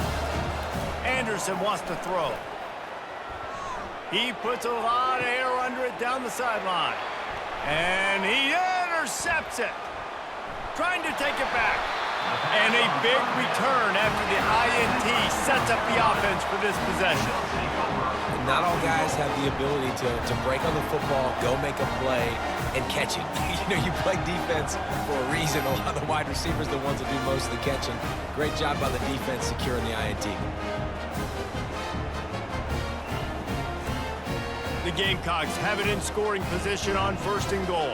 Anderson wants to throw. He puts a lot of air under it down the sideline. And he intercepts it. Trying to take it back. And a big return after the INT sets up the offense for this possession. Not all guys have the ability to break on the football, go make a play, and catch it. You know, you play defense for a reason. A lot of the wide receivers are the ones that do most of the catching. Great job by the defense securing the INT. The Gamecocks have it in scoring position on 1st and goal.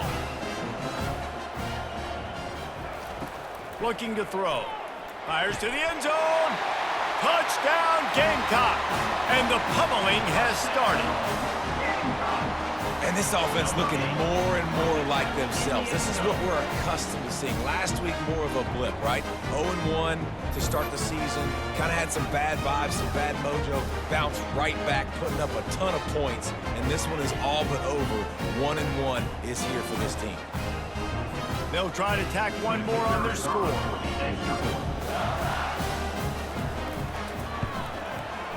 Looking to throw. Fires to the end zone. Touchdown, Gamecocks. And the pummeling has started. And this offense looking more and more like themselves. This is what we're accustomed to seeing. Last week, more of a blip, right? 0-1 to start the season. Kind of had some bad vibes, some bad mojo. Bounced right back, putting up a ton of points. And this one is all but over. 1-1 is here for this team. They'll try to tack one more on their score.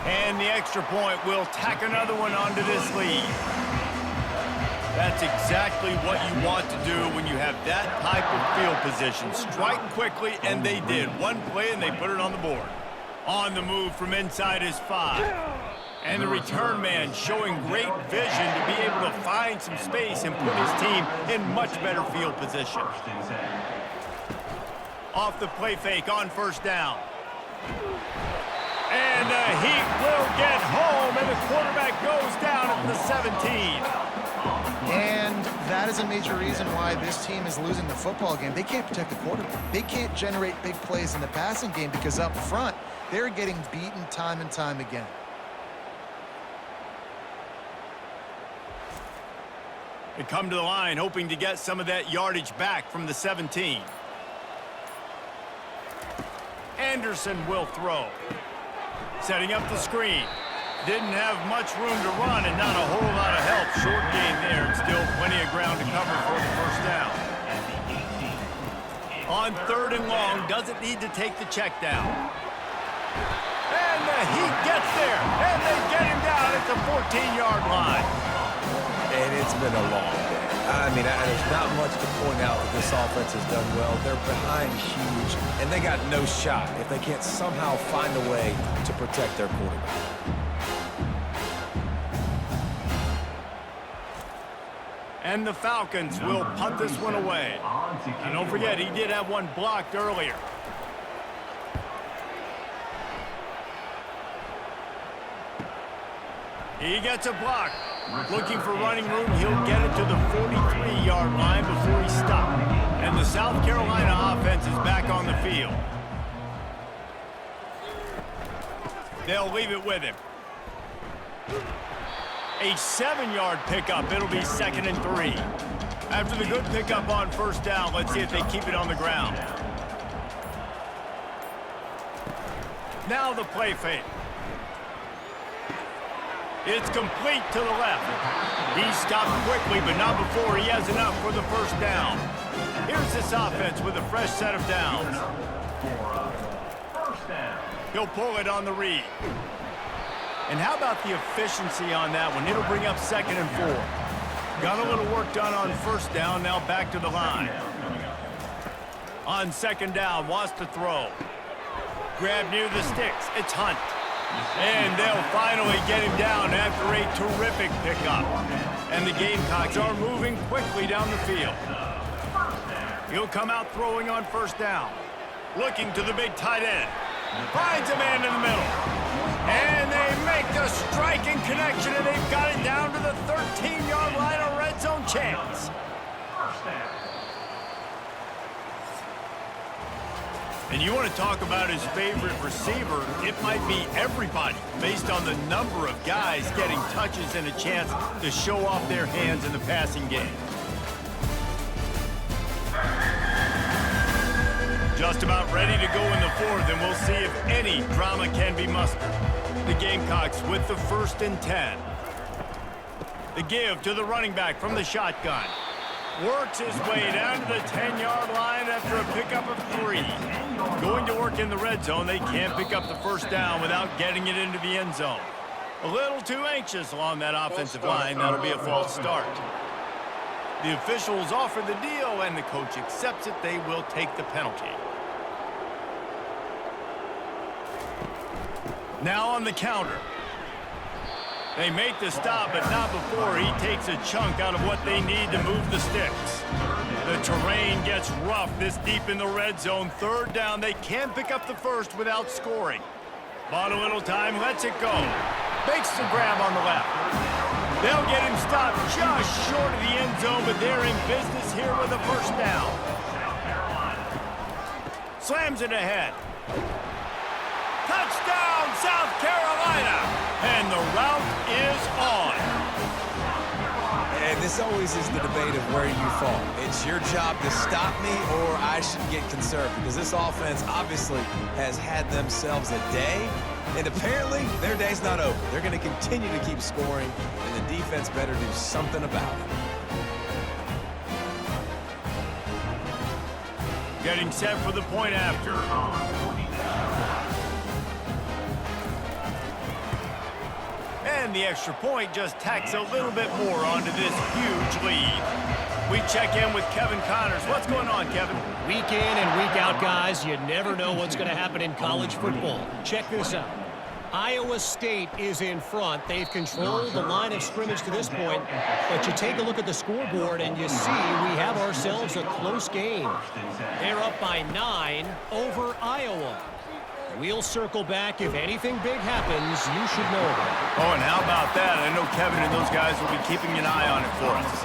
And the extra point will tack another one onto this lead. That's exactly what you want to do when you have that type of field position. Strike quickly, and they did. One play, and they put it on the board. On the move from inside his 5. And the return man showing great vision to be able to find some space and put his team in much better field position. Off the play fake on first down. And the Heat will get home, and the quarterback goes down at the 17. And that is a major reason why this team is losing the football game. They can't protect the quarterback. They can't generate big plays in the passing game because up front, they're getting beaten time and time again. They come to the line hoping to get some of that yardage back from the 17. Anderson will throw. Setting up the screen. Didn't have much room to run and not a whole lot of help. Short gain there and still plenty of ground to cover for the first down. On 3rd and long, doesn't need to take the check down. And the Heat gets there, and they get him down at the 14-yard line. And it's been a long day. I mean, there's not much to point out that this offense has done well. They're behind huge, and they got no shot if they can't somehow find a way to protect their quarterback. And the Falcons will punt this one away. And don't forget, he did have one blocked earlier. He gets a block. Looking for running room, he'll get it to the 43-yard line before he stopped. And the South Carolina offense is back on the field. They'll leave it with him. A 7-yard pickup. It'll be 2nd and 3. After the good pickup on first down, let's see if they keep it on the ground. Now the play fake. It's complete to the left. He stopped quickly, but not before he has enough for the first down. Here's this offense with a fresh set of downs. He'll pull it on the read. And how about the efficiency on that one? It'll bring up 2nd and 4. Got a little work done on first down, now back to the line. On 2nd down, wants to throw. Grab near the sticks, it's Hunt. And they'll finally get him down after a terrific pickup. And the Gamecocks are moving quickly down the field. He'll come out throwing on first down. Looking to the big tight end. Finds a man in the middle. And they make the striking connection, and they've got it down to the 13-yard line, a red zone chance. And you want to talk about his favorite receiver, it might be everybody, based on the number of guys getting touches and a chance to show off their hands in the passing game. Just about ready to go in the 4th, and we'll see if any drama can be mustered. The Gamecocks with the 1st and 10. The give to the running back from the shotgun. Works his way down to the 10-yard line after a pickup of 3. Going to work in the red zone, they can't pick up the first down without getting it into the end zone. A little too anxious along that offensive line. That'll be a false start. The officials offer the deal, and the coach accepts it. They will take the penalty. Now on the counter. They make the stop, but not before he takes a chunk out of what they need to move the sticks. The terrain gets rough this deep in the red zone. 3rd down, they can't pick up the first without scoring. Bought a little time, lets it go. Makes the grab on the left. They'll get him stopped just short of the end zone, but they're in business here with a first down. Slams it ahead. Touchdown, South Carolina! And the route is on. And this always is the debate of where you fall. It's your job to stop me, or I should get conserved, because this offense obviously has had themselves a day, and apparently their day's not over. They're going to continue to keep scoring, and the defense better do something about it. Getting set for the point after. And the extra point just tacks a little bit more onto this huge lead. We check in with Kevin Connors. What's going on, Kevin? Week in and week out, guys, you never know what's going to happen in college football. Check this out. Iowa State is in front. They've controlled the line of scrimmage to this point, but you take a look at the scoreboard and you see we have ourselves a close game. They're up by 9 over Iowa. We'll circle back. If anything big happens, you should know about it. Oh, and how about that? I know Kevin and those guys will be keeping an eye on it for us.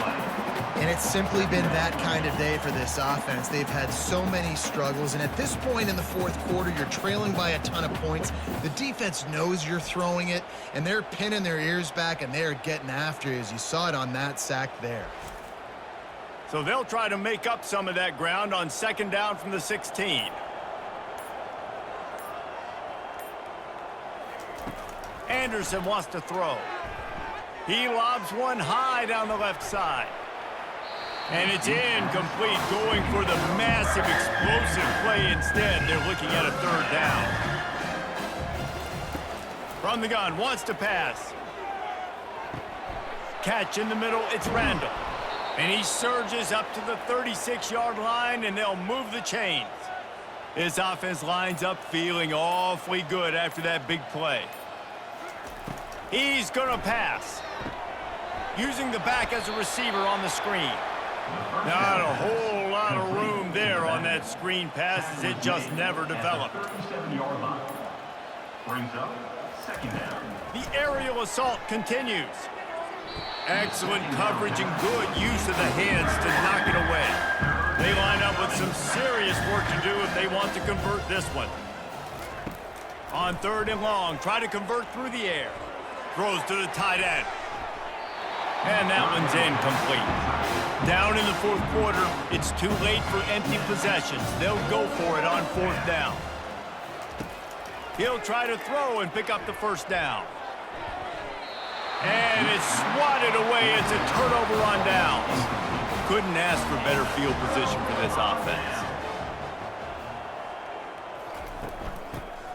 And it's simply been that kind of day for this offense. They've had so many struggles, and at this point in the fourth quarter, you're trailing by a ton of points. The defense knows you're throwing it, and they're pinning their ears back, and they're getting after you, as you saw it on that sack there. So they'll try to make up some of that ground on second down from the 16. Anderson wants to throw. He lobs one high down the left side. And it's incomplete, going for the massive explosive play instead. They're looking at a third down. From the gun, wants to pass. Catch in the middle, it's Randall. And he surges up to the 36-yard line, and they'll move the chains. This offense lines up feeling awfully good after that big play. He's going to pass. Using the back as a receiver on the screen. Not a whole lot of room there on that screen pass, as it just never developed. The aerial assault continues. Excellent coverage and good use of the hands to knock it away. They line up with some serious work to do if they want to convert this one. On third and long, try to convert through the air. Throws to the tight end. And that one's incomplete. Down in the fourth quarter, it's too late for empty possessions. They'll go for it on fourth down. He'll try to throw and pick up the first down. And it's swatted away. It's a turnover on downs. Couldn't ask for better field position for this offense.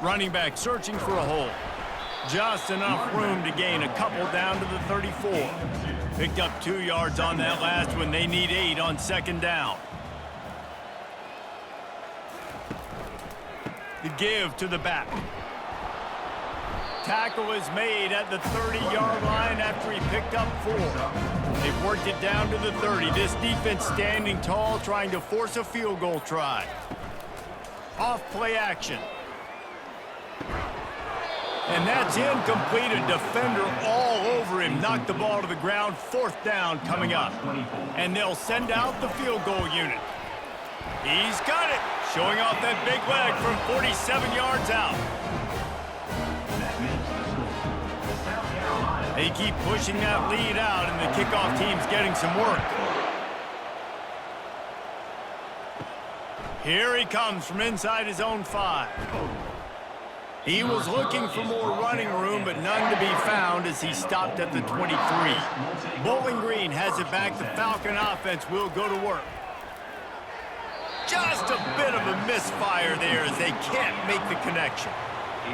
Running back searching for a hole. Just enough room to gain a couple down to the 34. Picked up 2 yards on that last one. They need 8 on second down. The give to the back. Tackle is made at the 30-yard line after he picked up 4. They've worked it down to the 30. This defense standing tall, trying to force a field goal try. Off play action. And that's incomplete. A defender all over him. Knocked the ball to the ground. Fourth down coming up. And they'll send out the field goal unit. He's got it. Showing off that big leg from 47 yards out. They keep pushing that lead out, and the kickoff team's getting some work. Here he comes from inside his own 5. He was looking for more running room, but none to be found as he stopped at the 23. Bowling Green has it back. The Falcon offense will go to work. Just a bit of a misfire there as they can't make the connection.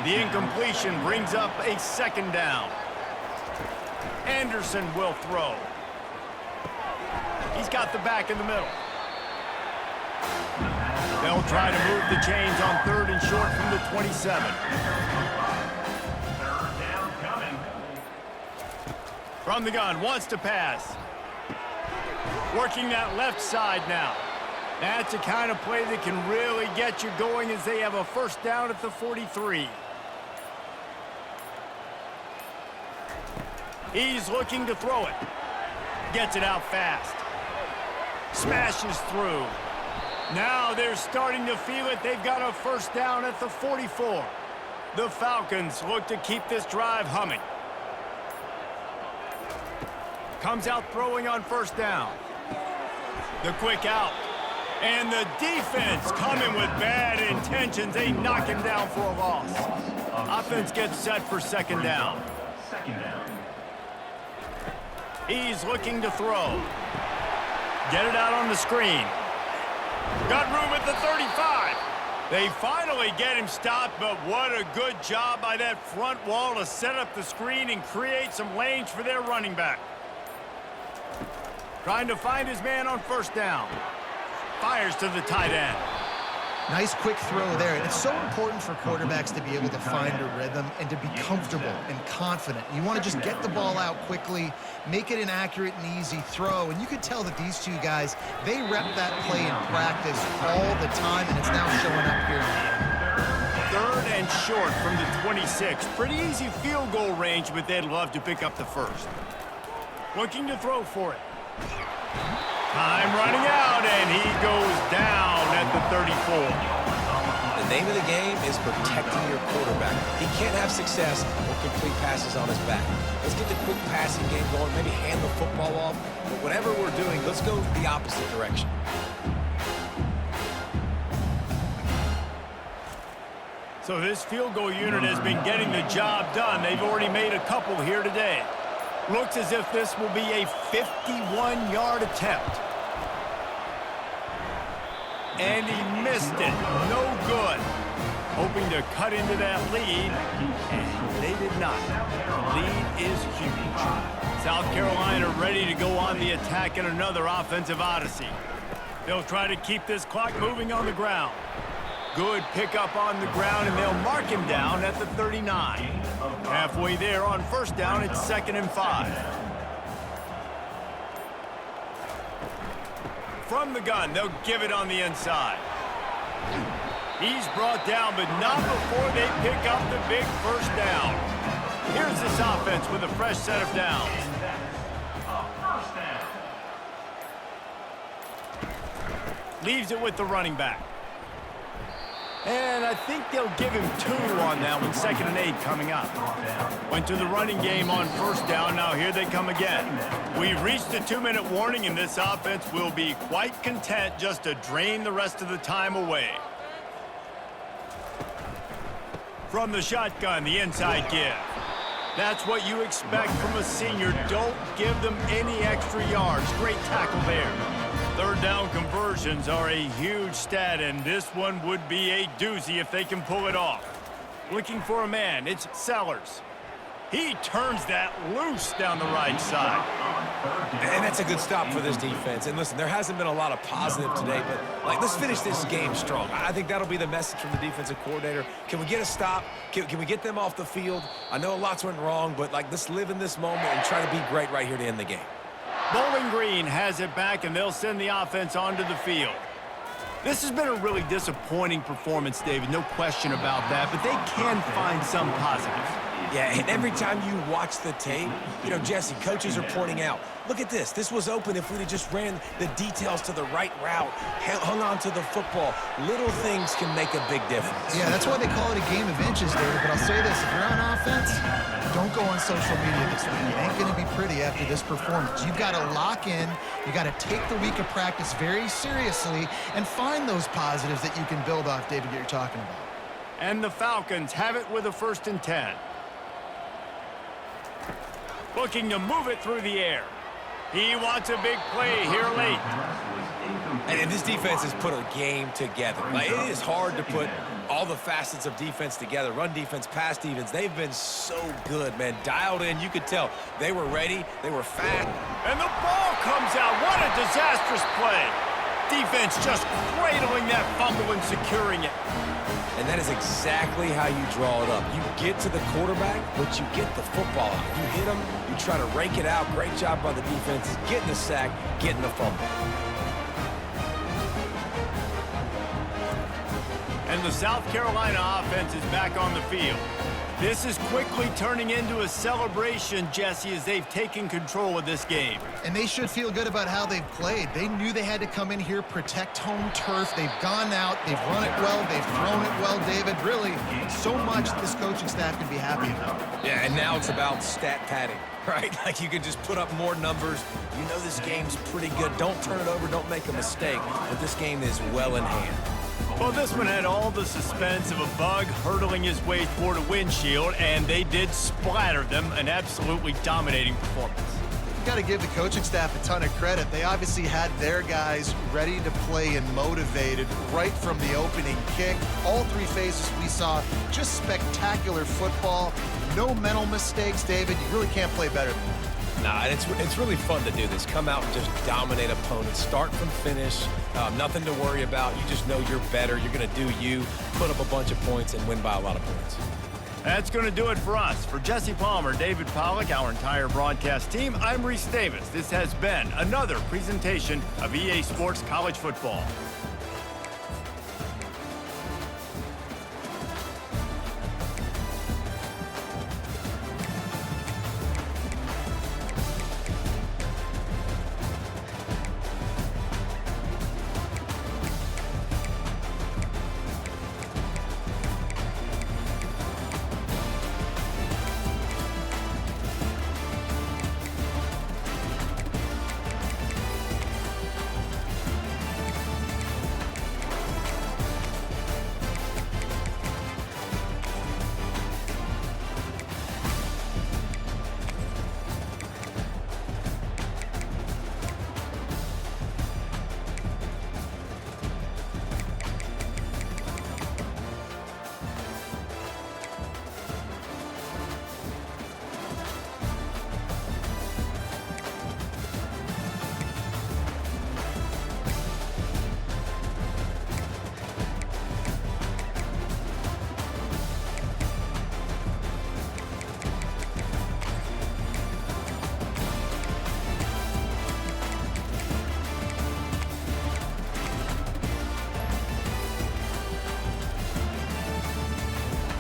The incompletion brings up a second down. Anderson will throw. He's got the back in the middle. They'll try to move the chains on third and short from the 27. Third down coming. From the gun, wants to pass. Working that left side now. That's the kind of play that can really get you going as they have a first down at the 43. He's looking to throw it. Gets it out fast. Smashes through. Now they're starting to feel it. They've got a first down at the 44. The Falcons look to keep this drive humming. Comes out throwing on first down. The quick out. And the defense coming with bad intentions. They knock him down for a loss. Offense gets set for second down. Second down. He's looking to throw. Get it out on the screen. Got room at the 35. They finally get him stopped, but what a good job by that front wall to set up the screen and create some lanes for their running back. Trying to find his man on first down. Fires to the tight end. Nice quick throw there. And it's so important for quarterbacks to be able to find a rhythm and to be comfortable and confident. You want to just get the ball out quickly, make it an accurate and easy throw. And you could tell that these two guys, they rep that play in practice all the time, and it's now showing up here in the end. 3rd and short from the 26. Pretty easy field goal range, but they'd love to pick up the first. Looking to throw for it. Time running out, and he goes down at the 34. The name of the game is protecting your quarterback. He can't have success or complete passes on his back. Let's get the quick passing game going, maybe hand the football off. But whatever we're doing, let's go the opposite direction. So this field goal unit has been getting the job done. They've already made a couple here today. Looks as if this will be a 51-yard attempt. And he missed it. No good. Hoping to cut into that lead, and they did not. Lead is huge. South Carolina ready to go on the attack in another offensive odyssey. They'll try to keep this clock moving on the ground. Good pickup on the ground, and they'll mark him down at the 39. Halfway there on first down, it's 2nd and 5. From the gun, they'll give it on the inside. He's brought down, but not before they pick up the big first down. Here's this offense with a fresh set of downs. Leaves it with the running back. And I think they'll give him 2 on that one. 2nd and 8 coming up. Went to the running game on first down. Now here they come again. We've reached the 2-minute warning, and this offense will be quite content just to drain the rest of the time away. From the shotgun, the inside give. That's what you expect from a senior. Don't give them any extra yards. Great tackle there. 3rd down conversions are a huge stat, and this one would be a doozy if they can pull it off. Looking for a man, it's Sellers. He turns that loose down the right side. And that's a good stop for this defense. And listen, there hasn't been a lot of positive today, but let's finish this game strong. I think that'll be the message from the defensive coordinator. Can we get a stop? Can we get them off the field? I know lots went wrong, but let's live in this moment and try to be great right here to end the game. Bowling Green has it back, and they'll send the offense onto the field. This has been a really disappointing performance, David, no question about that, but they can find some positives. Yeah, and every time you watch the tape, Jesse, coaches are pointing out, look at this. This was open if we'd have just ran the details to the right route, hung on to the football. Little things can make a big difference. Yeah, that's why they call it a game of inches, David. But I'll say this, if you're on offense, don't go on social media this week. It ain't going to be pretty after this performance. You've got to lock in. You got to take the week of practice very seriously and find those positives that you can build off, David, that you're talking about. And the Falcons have it with a 1st and 10. Looking to move it through the air. He wants a big play here late. And this defense has put a game together. It is hard to put all the facets of defense together. Run defense, pass defense. They've been so good, man. Dialed in. You could tell they were ready. They were fat. And the ball comes out. What a disastrous play. Defense just cradling that fumble and securing it. And that is exactly how you draw it up. You get to the quarterback, but you get the football out. You hit him, you try to rake it out. Great job by the defense, getting the sack, getting the fumble. And the South Carolina offense is back on the field. This is quickly turning into a celebration, Jesse, as they've taken control of this game. And they should feel good about how they've played. They knew they had to come in here, protect home turf. They've gone out, they've run it well, they've thrown it well, David. Really, so much this coaching staff can be happy about. Yeah, and now it's about stat padding, right? You can just put up more numbers. You know this game's pretty good. Don't turn it over, don't make a mistake. But this game is well in hand. Well, this one had all the suspense of a bug hurtling his way toward a windshield, and they did splatter them. An absolutely dominating performance. I've got to give the coaching staff a ton of credit. They obviously had their guys ready to play and motivated right from the opening kick. All three phases we saw just spectacular football. No mental mistakes, David. You really can't play better than that. Nah, it's really fun to do this. Come out and just dominate opponents. Start from finish. Nothing to worry about. You just know you're better. You're going to do you, put up a bunch of points, and win by a lot of points. That's going to do it for us. For Jesse Palmer, David Pollack, our entire broadcast team, I'm Reese Davis. This has been another presentation of EA Sports College Football.